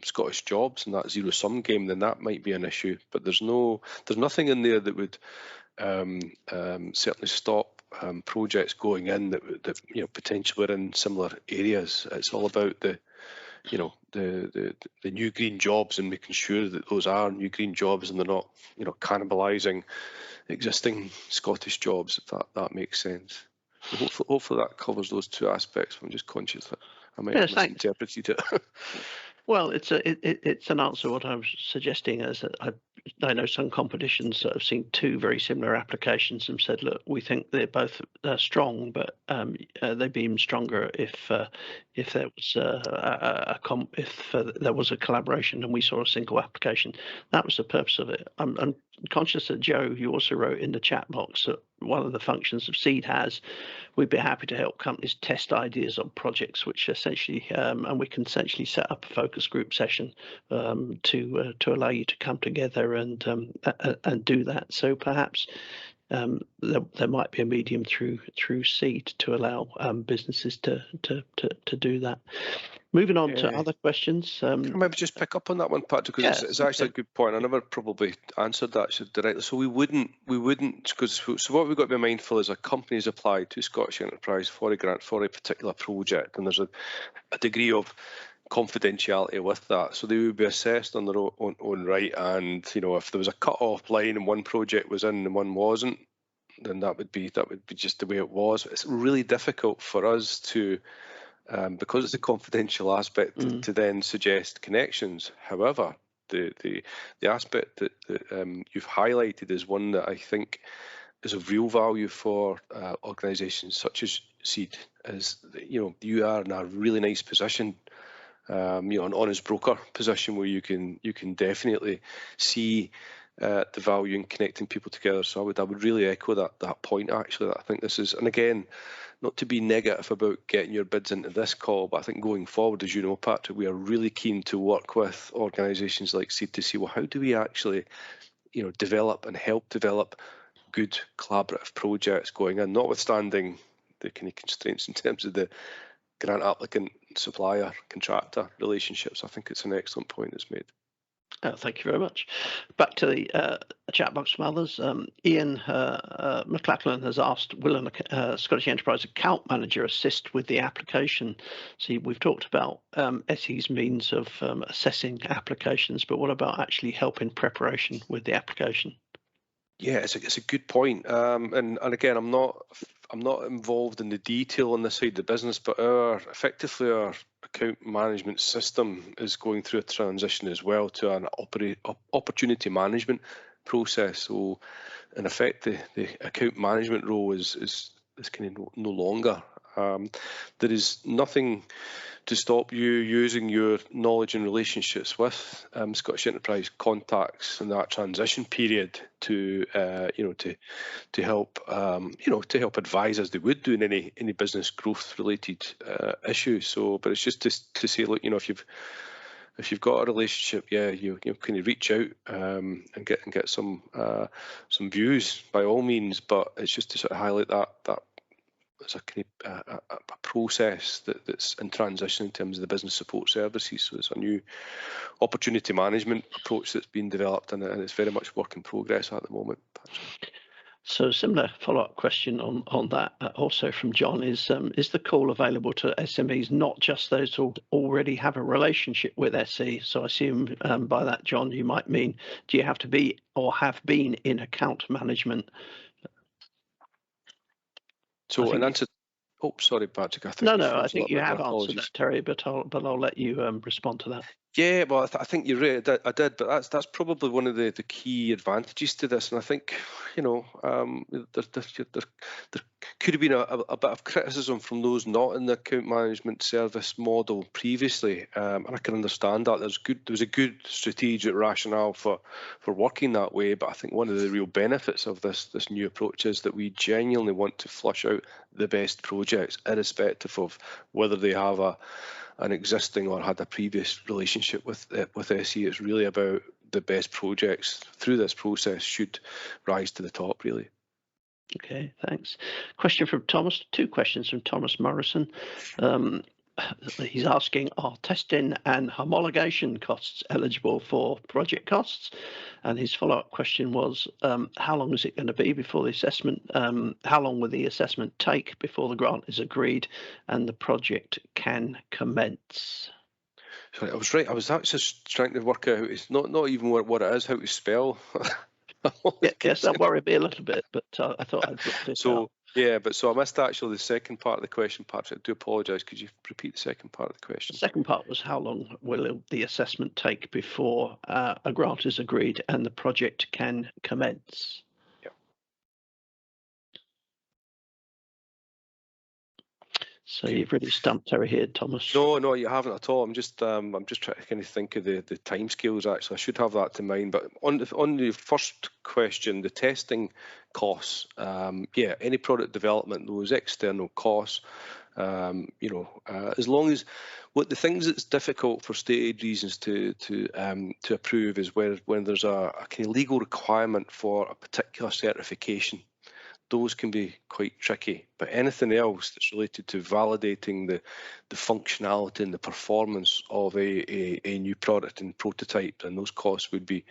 Scottish jobs and that zero-sum game, then that might be an issue. But there's nothing in there that would certainly stop projects going in that potentially are in similar areas. It's all about the new green jobs and making sure that those are new green jobs and they're not cannibalising existing Scottish jobs, if that makes sense. So hopefully that covers those two aspects. I'm just conscious that I might have misinterpreted it. Well, it's an answer. What I was suggesting is that I know some competitions that have seen two very similar applications and said, look, we think they're both strong, but they'd be even stronger if there was a collaboration and we saw a single application. That was the purpose of it. I'm conscious that Joe, you also wrote in the chat box that one of the functions of SEED has, we'd be happy to help companies test ideas on projects, which essentially, and we can essentially set up a focus group session to allow you to come together and do that. So perhaps there might be a medium through SEED to allow businesses to do that. Moving on to other questions. Can I maybe just pick up on that one, Patrick, because it's actually a good point. I never probably answered that directly. So we wouldn't, because so what we've got to be mindful is a company's applied to Scottish Enterprise for a grant for a particular project, and there's a degree of confidentiality with that. So they would be assessed on their own right, and if there was a cut-off line and one project was in and one wasn't, then that would be just the way it was. It's really difficult for us to because it's a confidential aspect to then suggest connections. However, the aspect that you've highlighted is one that I think is of real value for organisations such as SEED. Is you are in a really nice position, an honest broker position where you can definitely see the value in connecting people together. So I would really echo that point, actually, that I think this is, and again, not to be negative about getting your bids into this call, but I think going forward, as you know, Patrick, we are really keen to work with organisations like Seed to see, well, how do we actually, develop and help develop good collaborative projects going in, notwithstanding the kind of constraints in terms of the grant applicant, supplier, contractor relationships. I think it's an excellent point that's made. Thank you very much. Back to the chat box from others. Ian McLachlan has asked, will a Scottish Enterprise account manager assist with the application? See, we've talked about SE's means of assessing applications, but what about actually helping preparation with the application? Yeah, it's a good point. And again, I'm not involved in the detail on this side of the business, but effectively our account management system is going through a transition as well to an opportunity management process. So in effect, the account management role is kind of no longer. There is nothing to stop you using your knowledge and relationships with Scottish Enterprise contacts in that transition period to help to help advise as they would do in any business growth related issues. So, but it's just to say, look, if you've got a relationship, yeah, you kind of reach out and get some views by all means. But it's just to sort of highlight that it's a kind of a process that's in transition in terms of the business support services. So it's a new opportunity management approach that's been developed, and it's very much work in progress at the moment. So similar follow-up question on that also from John is the call available to SMEs, not just those who already have a relationship with SE? So I assume by that, John, you might mean, do you have to be or have been in account management? So an answer. Oh, sorry, Patrick. I think you have answered that, Terry, but I'll let you respond to that. Yeah, well, I think you're right. I did, but that's probably one of the key advantages to this. And I think, there could have been a bit of criticism from those not in the account management service model previously, and I can understand that. There was a good strategic rationale for working that way. But I think one of the real benefits of this new approach is that we genuinely want to flush out the best projects, irrespective of whether they have an existing or had a previous relationship with SE. It's really about the best projects through this process should rise to the top, really. Okay, thanks. Question from Thomas. Two questions from Thomas Morrison. He's asking, are testing and homologation costs eligible for project costs? And his follow-up question was, how long is it going to be before the assessment? How long will the assessment take before the grant is agreed and the project can commence? Sorry, I was right. I was actually trying to work out. It's not even what it is, how to spell. Yes, that worried me a little bit, but I thought I'd look this up. Yeah, so I missed actually the second part of the question, Patrick. I do apologise. Could you repeat the second part of the question? The second part was, how long will the assessment take before a grant is agreed and the project can commence? Yeah. So you've really stumped Terry here, Thomas. No, you haven't at all. I'm just trying to kind of think of the timescales. Actually, I should have that to mind. But on the first question, the testing costs, any product development, those external costs, as long as the things that's difficult for stated reasons to approve is when there's a kind of legal requirement for a particular certification. Those can be quite tricky, but anything else that's related to validating the functionality and the performance of a new product and prototype, and those costs would be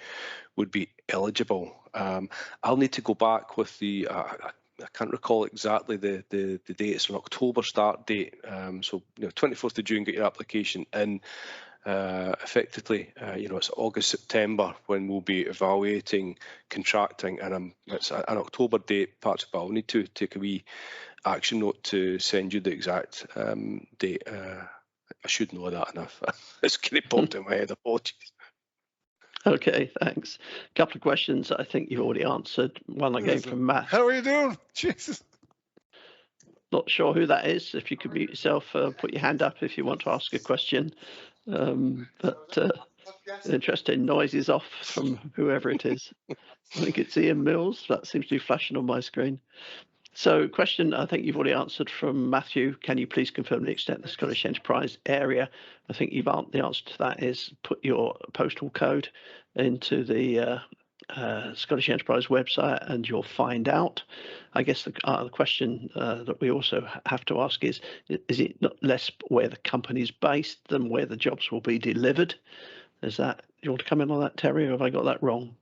eligible. I'll need to go back with the I can't recall exactly the date. It's an October start date, so 24th of June, get your application in. Effectively, it's August, September when we'll be evaluating contracting, and it's an October date, Patrick, but I'll need to take a wee action note to send you the exact date. I should know that enough. It's kind of popped in my head. Apologies. Okay, thanks. A couple of questions I think you've already answered. One I gave from Matt. How are you doing? Jesus. Not sure who that is. If you could mute yourself, put your hand up if you want to ask a question. Interesting noises off from whoever it is. I think it's Ian Mills. That seems to be flashing on my screen. So question, I think you've already answered from Matthew. Can you please confirm the extent of the Scottish Enterprise area? I think the answer to that is put your postal code into the Scottish Enterprise website and you'll find out. I guess the question that we also have to ask is it not less where the company's based than where the jobs will be delivered? Is that, you want to come in on that, Terry, or have I got that wrong?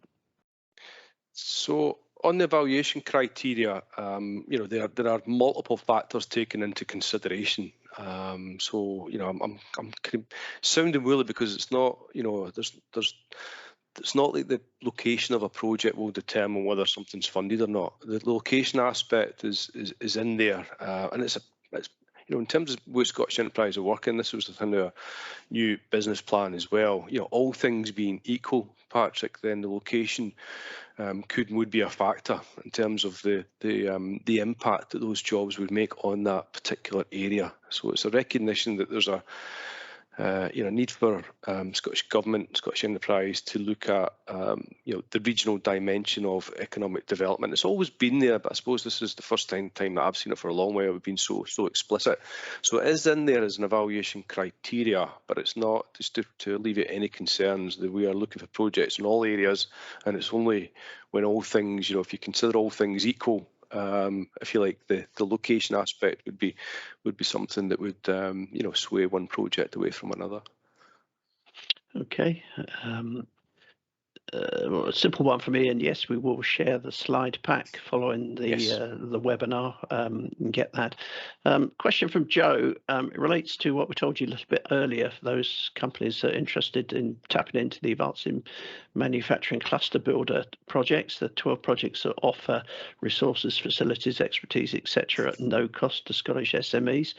So on the evaluation criteria, there are multiple factors taken into consideration. So I'm kind of sounding woolly because it's not, it's not like the location of a project will determine whether something's funded or not. The location aspect is in there, and it's in terms of where Scottish Enterprise are working, this was within our new business plan as well. All things being equal, Patrick, then the location would be a factor in terms of the impact that those jobs would make on that particular area. So it's a recognition that there's a need for Scottish Government, Scottish Enterprise to look at the regional dimension of economic development. It's always been there, but I suppose this is the first time that I've seen it for a long while. We've been so explicit. So it is in there as an evaluation criteria, but it's not just to alleviate any concerns that we are looking for projects in all areas, and it's only when all things, if you consider all things equal, I feel like the location aspect would be something that would sway one project away from another. Okay. A simple one for me, and yes, we will share the slide pack following the the webinar and get that. Question from Joe. It relates to what we told you a little bit earlier for those companies that are interested in tapping into the Advancing Manufacturing Cluster Builder projects, the 12 projects that offer resources, facilities, expertise, etc. at no cost to Scottish SMEs.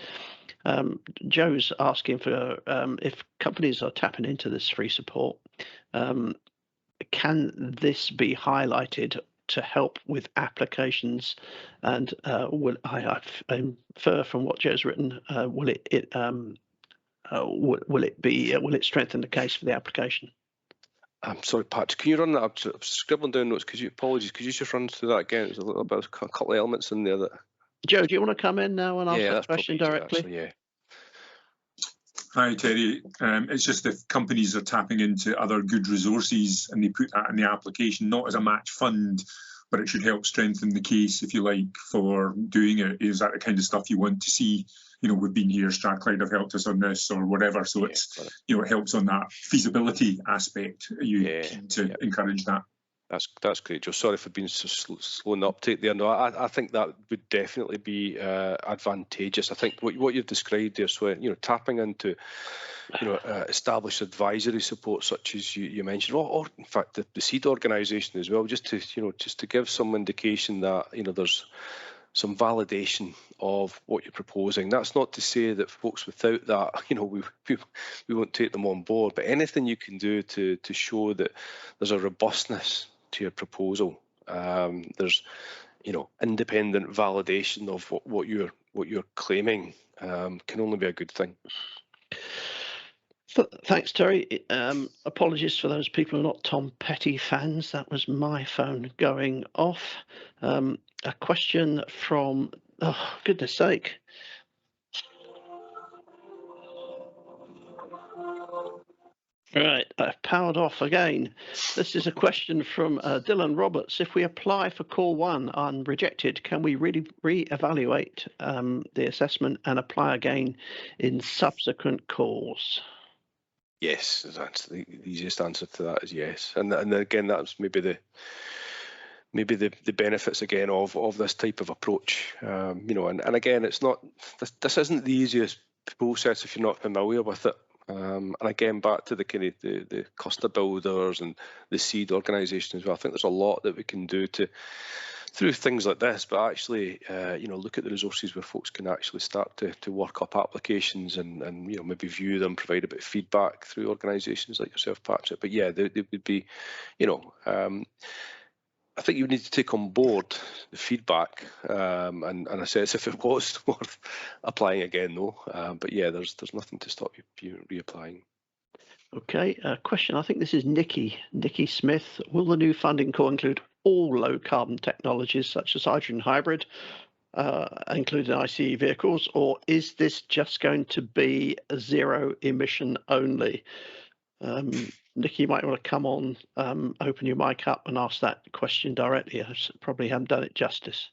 Joe's asking for if companies are tapping into this free support, can this be highlighted to help with applications? And will I infer from what Joe's written, will it strengthen the case for the application? I'm sorry, Patrick, can you run that? I'm scribbling down notes. Apologies, could you just run through that again? There's a little bit, a couple of elements in there that. Joe, do you want to come in now and ask that question directly? Actually, yeah. Hi, Terry. It's just if companies are tapping into other good resources and they put that in the application, not as a match fund, but it should help strengthen the case, if you like, for doing it. Is that the kind of stuff you want to see? We've been here, Strathclyde have helped us on this or whatever. So it's, it helps on that feasibility aspect. You keen to encourage that? That's great, Joe. Sorry for being so slow in the uptake there. No, I think that would definitely be advantageous. I think what you've described there, so tapping into established advisory support such as you mentioned, or in fact the seed organisation as well, just to give some indication that there's some validation of what you're proposing. That's not to say that folks without that, we won't take them on board, but anything you can do to show that there's a robustness to your proposal, there's independent validation of what you're claiming, can only be a good thing. Thanks, Terry. Apologies for those people who are not Tom Petty fans. That was my phone going off. A question from, oh, goodness sake. Right, I've powered off again. This is a question from Dylan Roberts. If we apply for call 1 and rejected, can we really re-evaluate the assessment and apply again in subsequent calls? Yes, that's the easiest answer to that is yes. And again, that's maybe the benefits again of this type of approach. And again, it's not, this isn't the easiest process if you're not familiar with it. And again, back to the kind of the cluster builders and the seed organisation as well. I think there's a lot that we can do through things like this, but actually, look at the resources where folks can actually start to work up applications and maybe view them, provide a bit of feedback through organisations like yourself, Patrick. But yeah, they would be, I think you need to take on board the feedback and assess if it was worth applying again, though. But yeah, there's nothing to stop you reapplying. Okay, question. I think this is Nikki Smith. Will the new funding call include all low carbon technologies such as hydrogen hybrid, including ICE vehicles, or is this just going to be a zero emission only? Nikki, you might want to come on, open your mic up and ask that question directly. I probably haven't done it justice.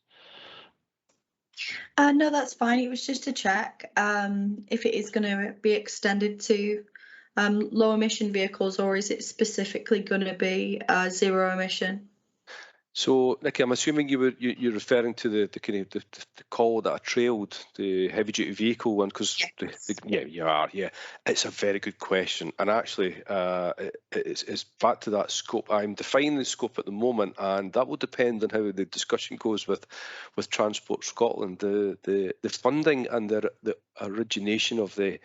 No, that's fine. It was just to check if it is going to be extended to low emission vehicles, or is it specifically going to be zero emission? So, Nikki, I'm assuming you're referring to the kind of the call that I trailed, the heavy duty vehicle one, because yeah, you are. Yeah, it's a very good question, and actually, it's back to that scope. I'm defining the scope at the moment, and that will depend on how the discussion goes with Transport Scotland. The funding and the origination of the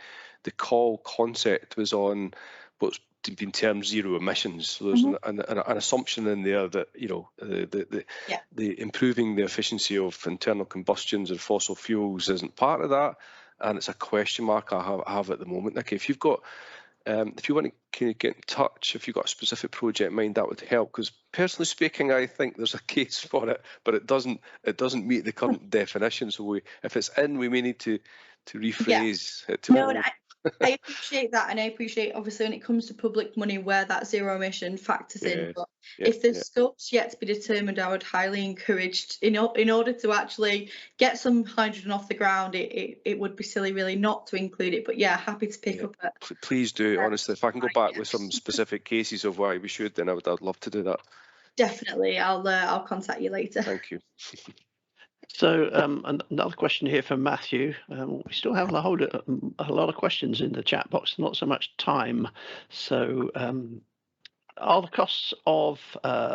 call concept was on what's been termed zero emissions. So there's an assumption in there that, you know, the improving the efficiency of internal combustions and fossil fuels isn't part of that, and it's a question mark I have at the moment. Nicky, if you've got if you want to kind of get in touch, if you've got a specific project in mind, that would help, because personally speaking, I think there's a case for it, but it doesn't meet the current definition. So if it's in, we may need to rephrase it to all. I appreciate that, and I appreciate obviously when it comes to public money where that zero emission factors in. But if the scope's yet to be determined, I would highly encourage, in order to actually get some hydrogen off the ground, it would be silly really not to include it. But yeah, happy to pick up. Please do, honestly. If I can go back with some specific cases of why we should, then I'd love to do that. Definitely, I'll contact you later. Thank you. So another question here from Matthew. We still have a lot of questions in the chat box, not so much time. So are the costs of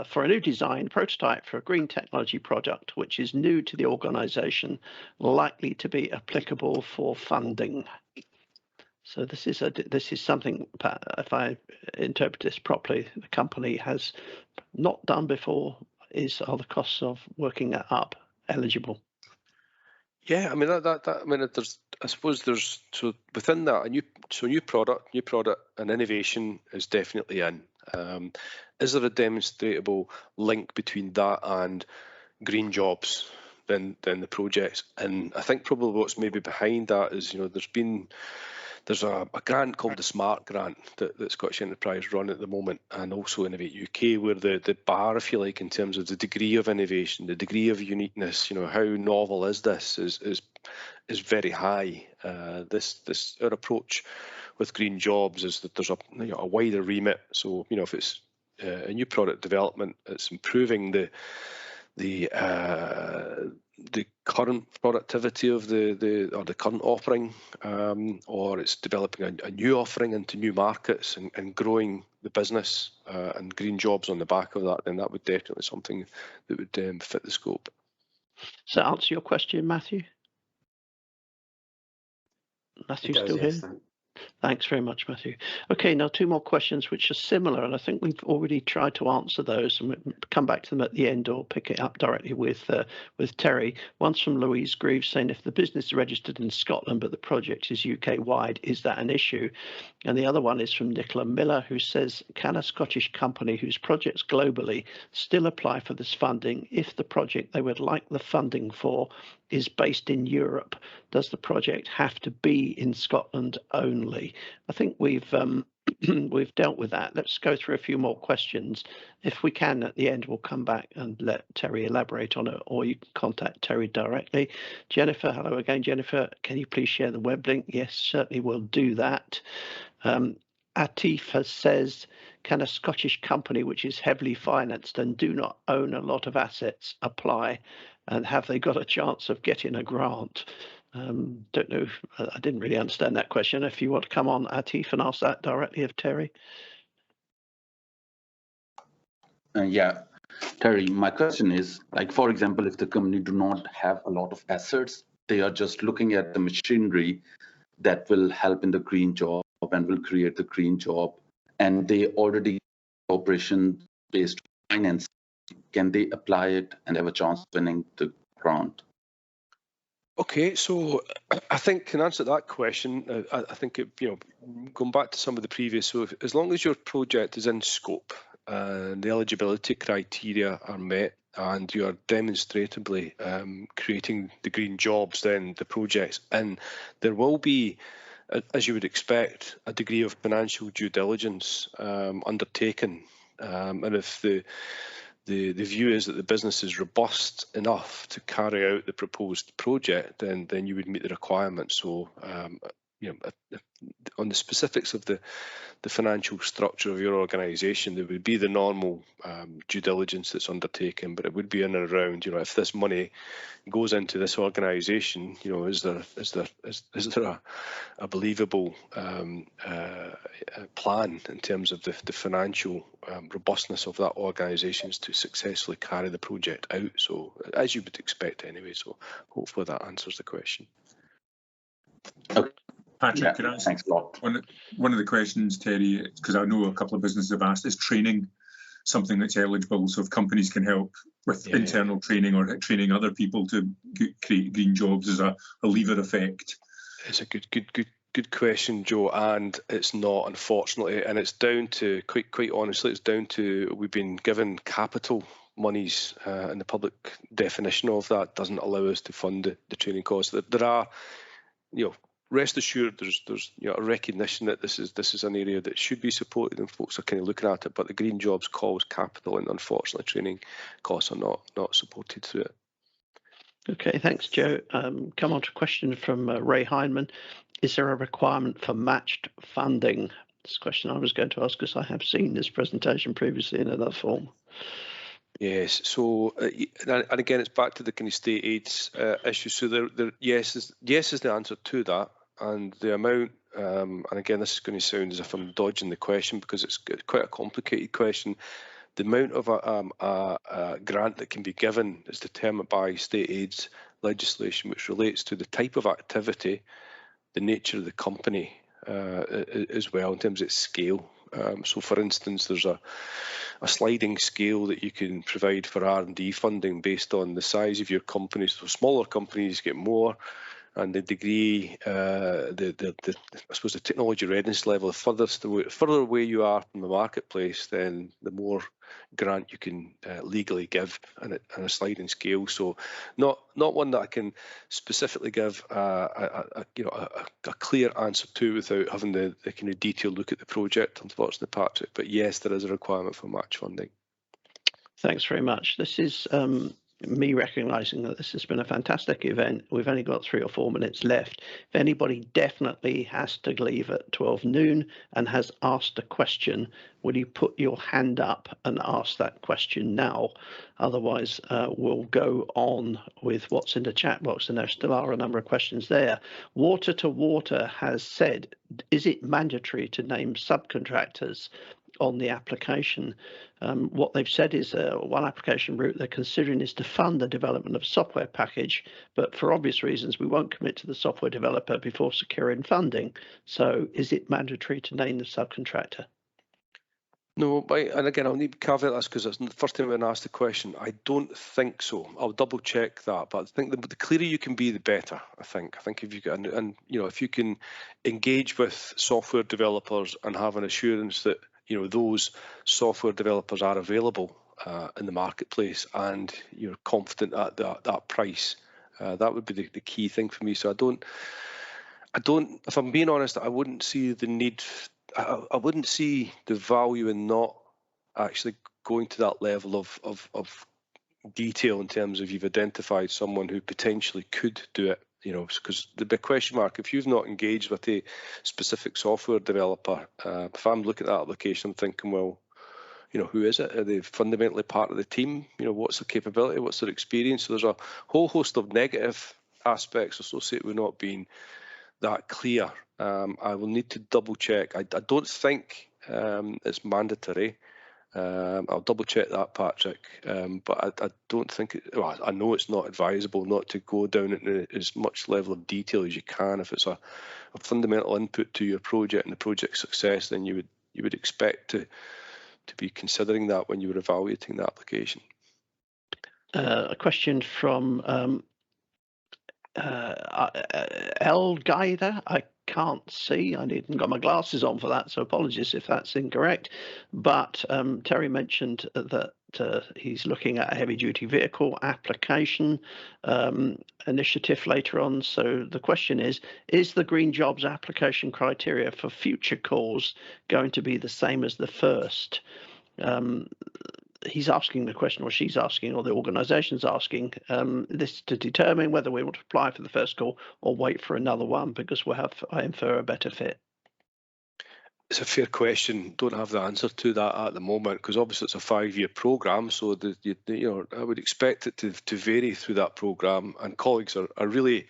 for a new design prototype for a green technology product, which is new to the organisation, likely to be applicable for funding? So this is something, if I interpret this properly, the company has not done before. Are the costs of working that up eligible? Yeah, I mean I suppose there's so within that a new product and innovation is definitely in. Is there a demonstrable link between that and green jobs? Then the projects, and I think probably what's maybe behind that is, you know, there's a grant called the SMART grant that Scottish Enterprise run at the moment, and also Innovate UK, where the bar, if you like, in terms of the degree of innovation, the degree of uniqueness, you know, how novel is this, is very high. Our approach with green jobs is that there's a wider remit. So, you know, if it's a new product development, it's improving the current productivity of the current offering, or it's developing a new offering into new markets and growing the business and green jobs on the back of that, then that would definitely something that would fit the scope. Does that answer your question, Matthew? Matthew still here? Yes, Thanks very much, Matthew. Okay, now two more questions which are similar, and I think we've already tried to answer those, and we'll come back to them at the end or pick it up directly with Terry. One's from Louise Greaves saying, if the business is registered in Scotland but the project is UK-wide, is that an issue? And the other one is from Nicola Miller, who says, can a Scottish company whose projects globally still apply for this funding if the project they would like the funding for is based in Europe? Does the project have to be in Scotland only? I think we've dealt with that. Let's go through a few more questions. If we can, at the end, we'll come back and let Terry elaborate on it, or you can contact Terry directly. Jennifer, hello again, Jennifer. Can you please share the web link? Yes, certainly we'll do that. Atifa says, can a Scottish company which is heavily financed and do not own a lot of assets apply, and have they got a chance of getting a grant? Don't know. I didn't really understand that question. If you want to come on, Atif, and ask that directly of Terry. Yeah, Terry, my question is, like, for example, if the company do not have a lot of assets, they are just looking at the machinery that will help in the green job and will create the green job, and they already operation based finance, can they apply it and have a chance of winning the grant? Okay, so I think in answer to that question, I think going back to some of the previous, so as long as your project is in scope and the eligibility criteria are met and you are demonstrably creating the green jobs, then the project's in. There will be, as you would expect, a degree of financial due diligence undertaken, and if the view is that the business is robust enough to carry out the proposed project, then you would meet the requirements. So, on the specifics of the financial structure of your organisation, there would be the normal due diligence that's undertaken, but it would be in and around, if this money goes into this organisation, is there a believable plan in terms of the financial robustness of that organisation to successfully carry the project out? So, as you would expect anyway. So, hopefully that answers the question. Okay. Patrick, could I ask thanks a lot. One of the questions, Terry, because I know a couple of businesses have asked, is training something that's eligible? So if companies can help with internal training or training other people to create green jobs as a lever effect. It's a good question, Joe, and it's not, unfortunately, and it's down to, quite honestly, it's down to we've been given capital monies, and the public definition of that doesn't allow us to fund the training costs. There are, rest assured, there's a recognition that this is an area that should be supported, and folks are kind of looking at it. But the green jobs calls capital, and unfortunately, training costs are not supported through it. Okay, thanks, Joe. Come on to a question from Ray Heineman. Is there a requirement for matched funding? This question I was going to ask because I have seen this presentation previously in another form. Yes, so and again, it's back to the kind of state aids issue. So yes is the answer to that, and the amount. And again, this is going to sound as if I'm dodging the question because it's quite a complicated question. The amount of a grant that can be given is determined by state aids legislation, which relates to the type of activity, the nature of the company as well, in terms of its scale. So, for instance, there's a sliding scale that you can provide for R&D funding based on the size of your company. So, smaller companies get more, and the degree, I suppose, the technology readiness level, the further away you are from the marketplace, then the more grant you can legally give, and a sliding scale. So, not one that I can specifically give a clear answer to without having the kind of detailed look at the project, unfortunately, Patrick. But yes, there is a requirement for match funding. Thanks very much. This is me recognising that this has been a fantastic event. We've only got 3 or 4 minutes left. If anybody definitely has to leave at 12 noon and has asked a question, will you put your hand up and ask that question now? Otherwise, we'll go on with what's in the chat box, and there still are a number of questions there. Water to Water has said, is it mandatory to name subcontractors on the application? What they've said is one application route they're considering is to fund the development of a software package, but for obvious reasons we won't commit to the software developer before securing funding. So is it mandatory to name the subcontractor? No, and again, I'll need to caveat this because it's the first time I've been asked the question. I don't think so. I'll double check that, but I think the clearer you can be, the better. I think if you can, and if you can engage with software developers and have an assurance that those software developers are available in the marketplace, and you're confident at that price, that would be the key thing for me. So I don't. If I'm being honest, I wouldn't see the need. I wouldn't see the value in not actually going to that level of detail in terms of you've identified someone who potentially could do it. Because the big question mark, if you've not engaged with a specific software developer, if I'm looking at that application, I'm thinking, well, who is it? Are they fundamentally part of the team? What's their capability? What's their experience? So there's a whole host of negative aspects associated with not being that clear. I will need to double check. I don't think it's mandatory. I'll double check that, Patrick, but I don't think I know it's not advisable not to go down into as much level of detail as you can. If it's a fundamental input to your project and the project's success, then you would expect to be considering that when you were evaluating the application. A question from L Guider, I can't see. I didn't got my glasses on for that, so apologies if that's incorrect. But Terry mentioned that he's looking at a heavy-duty vehicle application initiative later on. So the question is the Green Jobs application criteria for future calls going to be the same as the first? He's asking the question, or she's asking, or the organisation's asking this to determine whether we want to apply for the first call or wait for another one because we'll have, I infer, a better fit. It's a fair question. Don't have the answer to that at the moment because obviously it's a 5-year programme. So I would expect it to vary through that programme, and colleagues are really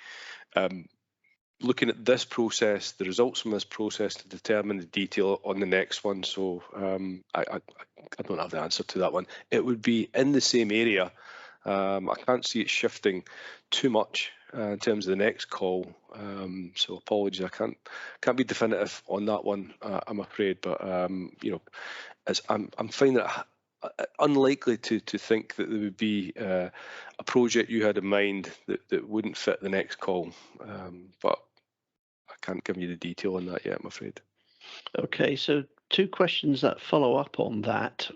looking at this process, the results from this process, to determine the detail on the next one. So I don't have the answer to that one. It would be in the same area. I can't see it shifting too much in terms of the next call. So apologies, I can't be definitive on that one, I'm afraid. But as I'm finding it unlikely to think that there would be a project you had in mind that wouldn't fit the next call. But I can't give you the detail on that yet, I'm afraid. Okay, so 2 questions that follow up on that.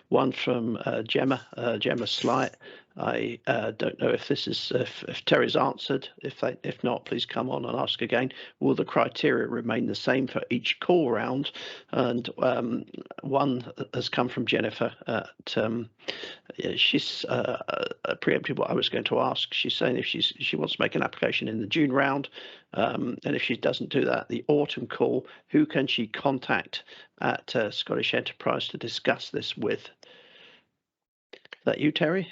One from Gemma Slight. I don't know if this is if Terry's answered. If not, please come on and ask again. Will the criteria remain the same for each call round? And one has come from Jennifer. She's preempted what I was going to ask. She's saying if she wants to make an application in the June round, and if she doesn't do that, the autumn call, who can she contact at Scottish Enterprise to discuss this with? Is that you, Terry?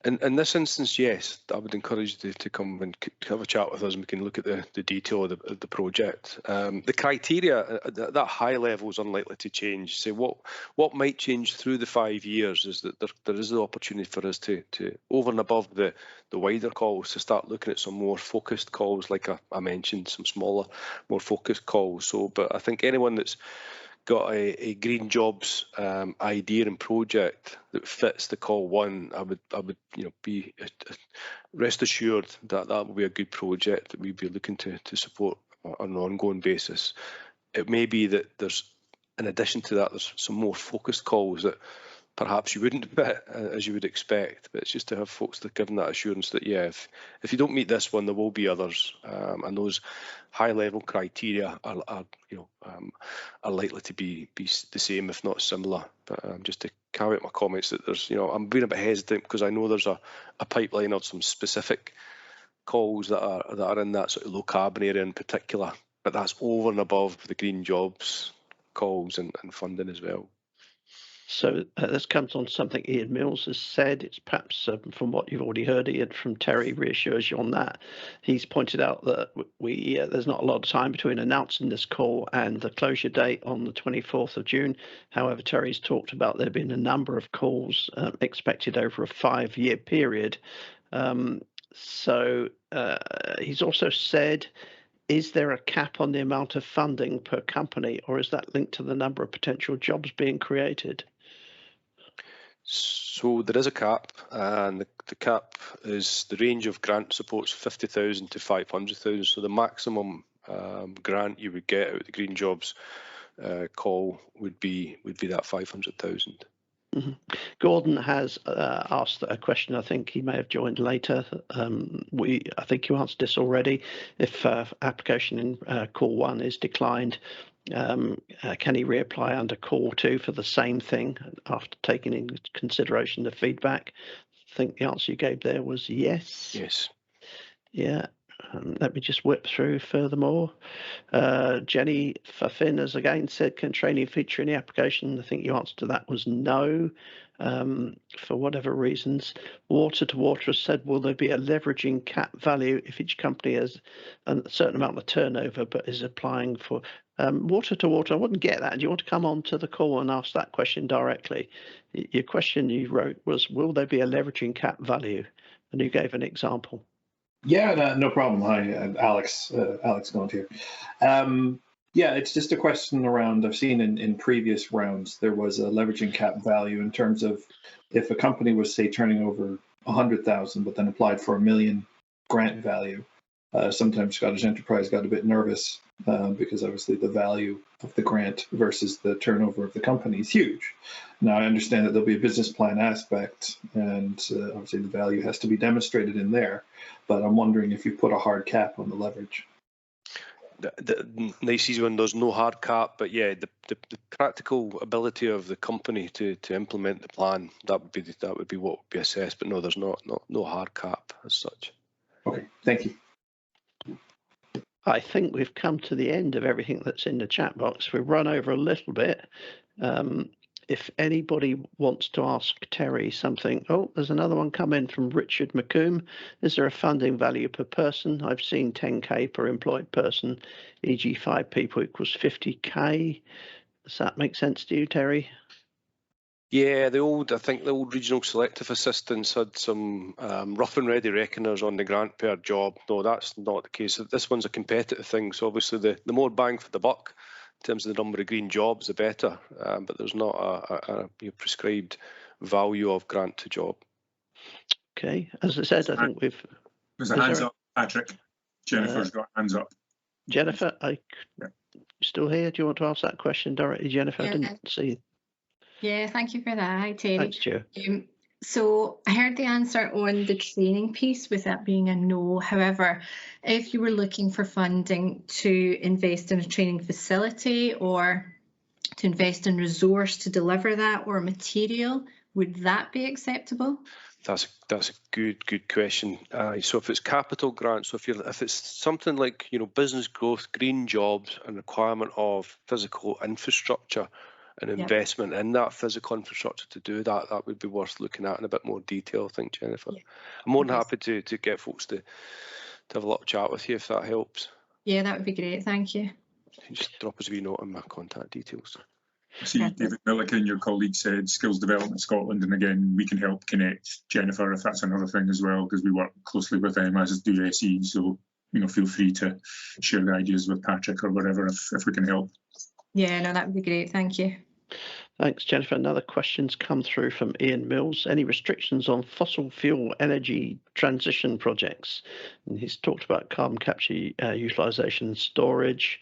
In this instance, yes, I would encourage you to come and have a chat with us, and we can look at the detail of the project. The criteria at that high level is unlikely to change. So what might change through the 5 years is that there is the opportunity for us to over and above the wider calls, to start looking at some more focused calls, like I mentioned, some smaller, more focused calls. So, but I think anyone that's got a green jobs idea and project that fits the call one, I would be rest assured that will be a good project that we'd be looking to support on an ongoing basis. It may be that there's, in addition to that, there's some more focused calls that perhaps you wouldn't fit as you would expect, but it's just to have folks that give them that assurance that, yeah, if you don't meet this one, there will be others, and those high level criteria are likely to be the same, if not similar. But just to caveat my comments that there's, I'm being a bit hesitant because I know there's a pipeline of some specific calls that are in that sort of low carbon area in particular, but that's over and above the green jobs calls and funding as well. So this comes on something Ian Mills has said. It's perhaps from what you've already heard, Ian, from Terry, reassures you on that. He's pointed out that there's not a lot of time between announcing this call and the closure date on the 24th of June. However, Terry's talked about there being a number of calls expected over a 5-year period. So he's also said, is there a cap on the amount of funding per company, or is that linked to the number of potential jobs being created? So there is a cap, and the cap is the range of grant supports 50,000 to 500,000. So the maximum grant you would get out of the Green Jobs call would be that 500,000. Mm-hmm. Gordon has asked a question. I think he may have joined later. I think you answered this already. If application in call 1 is declined, can he reapply under call 2 for the same thing after taking into consideration the feedback? I think the answer you gave there was yes. Yes. Yeah. Let me just whip through furthermore. Jenny Fafin has again said, can training feature in the application? I think your answer to that was no, for whatever reasons. Water to Water has said, will there be a leveraging cap value if each company has a certain amount of turnover but is applying for Water to Water? I wouldn't get that. Do you want to come on to the call and ask that question directly? Your question you wrote was, will there be a leveraging cap value? And you gave an example. Yeah, no problem. Hi, Alex. Alex Gaunt here. Yeah, it's just a question around, I've seen in previous rounds, there was a leveraging cap value in terms of if a company was, say, turning over 100,000, but then applied for $1 million grant value, Sometimes Scottish Enterprise got a bit nervous because obviously the value of the grant versus the turnover of the company is huge. Now, I understand that there'll be a business plan aspect, and obviously the value has to be demonstrated in there, but I'm wondering if you put a hard cap on the leverage. The nice easy one, there's no hard cap, but yeah, the practical ability of the company to implement the plan, that would be what would be assessed. But no, there's no hard cap as such. Okay, thank you. I think we've come to the end of everything that's in the chat box. We've run over a little bit. If anybody wants to ask Terry something, oh, there's another one come in from Richard McComb. Is there a funding value per person? I've seen 10k per employed person, e.g. 5 people equals 50k. Does that make sense to you, Terry? Yeah, I think the old regional selective assistants had some rough and ready reckoners on the grant per job. No, that's not the case. This one's a competitive thing, so obviously the more bang for the buck in terms of the number of green jobs, the better. But there's not a prescribed value of grant to job. Okay, as I said, I think we've... There's a hands up, Patrick. Jennifer's got hands up. Jennifer, still here? Do you want to ask that question directly, Jennifer? Yeah. I didn't see. Yeah, thank you for that. Hi, Terry. Thanks, Joe. So I heard the answer on the training piece with that being a no. However, if you were looking for funding to invest in a training facility or to invest in resource to deliver that or material, would that be acceptable? That's a good question. So if it's capital grants, so if it's something like business growth, green jobs, and requirement of physical infrastructure and investment in that physical infrastructure to do that, that would be worth looking at in a bit more detail, I think, Jennifer. Yeah. I'm more than happy to get folks to have a little chat with you if that helps. Yeah, that would be great. Thank you. You can just drop us a wee note on my contact details. I see David Milliken, your colleague, said Skills Development Scotland, and again, we can help connect Jennifer if that's another thing as well, because we work closely with them, as do SE, so feel free to share the ideas with Patrick or whatever if we can help. Yeah, no, that would be great. Thank you. Thanks, Jennifer. Another question's come through from Ian Mills. Any restrictions on fossil fuel energy transition projects? And he's talked about carbon capture utilisation, storage,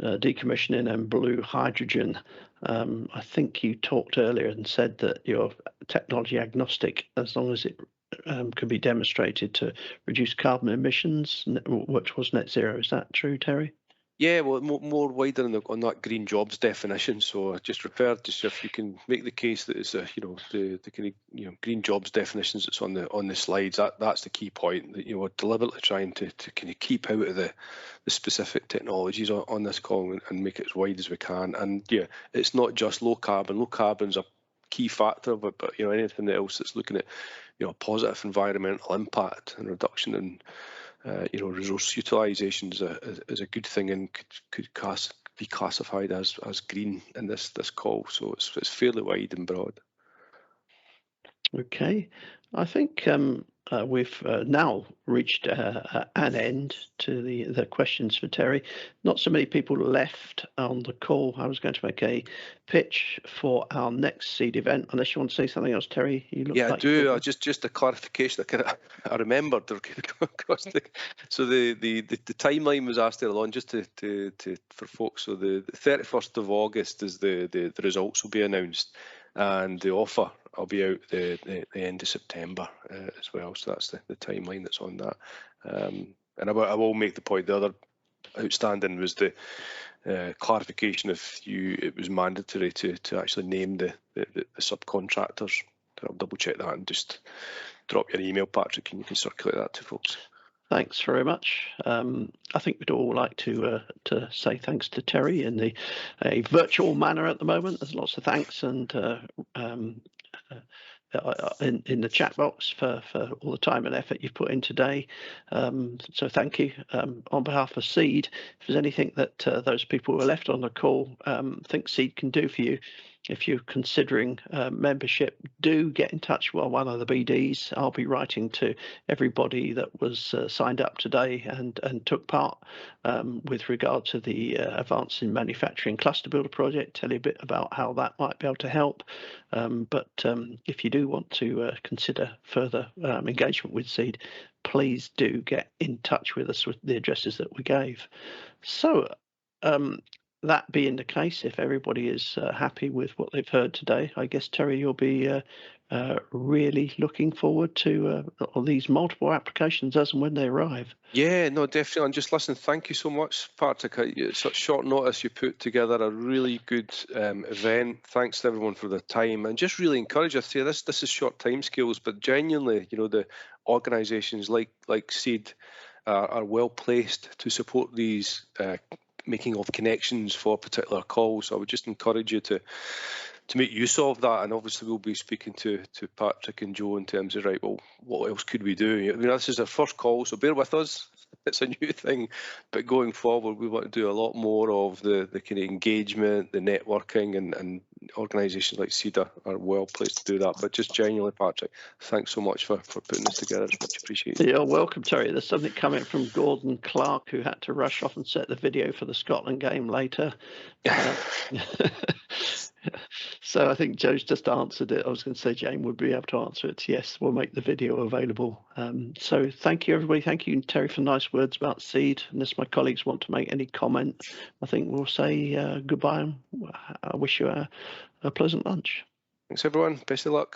decommissioning and blue hydrogen. I think you talked earlier and said that you're technology agnostic as long as it can be demonstrated to reduce carbon emissions, which was net zero. Is that true, Terry? Yeah, well, more wider on that green jobs definition. So I just referred to if you can make the case that it's the kind of green jobs definitions that's on the slides. That's the key point, that we're deliberately trying to kind of keep out of the specific technologies on this call and make it as wide as we can. And yeah, it's not just low carbon. Low carbon's a key factor of it, but anything else that's looking at positive environmental impact and reduction in resource utilisation is a good thing and could be classified as green in this call. So it's fairly wide and broad. Okay, I think we've now reached an end to the questions for Terry. Not so many people left on the call. I was going to make a pitch for our next seed event, unless you want to say something else, Terry. I do. Just a clarification. I remembered. So the timeline was asked earlier on, just for folks. So the 31st of August is the results will be announced, and the offer will be out the end of September as well. So that's the timeline that's on that. And I will make the point, the other outstanding was the clarification it was mandatory to actually name the subcontractors. I'll double check that and just drop you an email, Patrick, and you can circulate that to folks. Thanks very much. I think we'd all like to say thanks to Terry in a virtual manner at the moment. There's lots of thanks and in the chat box for all the time and effort you've put in today. So thank you. On behalf of Seed, if there's anything that those people who are left on the call think Seed can do for you, if you're considering membership, do get in touch with one of the BDs. I'll be writing to everybody that was signed up today and took part with regard to the Advanced in Manufacturing Cluster Builder project, tell you a bit about how that might be able to help. But if you do want to consider further engagement with Seed, please do get in touch with us with the addresses that we gave. So that being the case, if everybody is happy with what they've heard today, I guess, Terry, you'll be really looking forward to all these multiple applications as and when they arrive. Yeah, no, definitely. And just listen, thank you so much, Patrick. At such short notice, you put together a really good event. Thanks to everyone for their time, and just really encourage us to this is short time scales, but genuinely, you know, the organisations like Seed are well placed to support these making of connections for particular calls. So I would just encourage you to make use of that, and obviously we'll be speaking to Patrick and Joe in terms of, right, well, what else could we do? I mean, this is our first call, so bear with us. It's a new thing, but going forward, we want to do a lot more of the kind of engagement, the networking, and organisations like Seed are well placed to do that. But just genuinely, Patrick, thanks so much for putting this together. It's much appreciated. You're welcome, Terry. There's something coming from Gordon Clark, who had to rush off and set the video for the Scotland game later. So I think Joe's just answered it. I was going to say Jane would be able to answer it. Yes, we'll make the video available. So thank you, everybody. Thank you, Terry, for nice words about Seed. Unless my colleagues want to make any comment, I think we'll say goodbye, and I wish you a pleasant lunch. Thanks, everyone. Best of luck.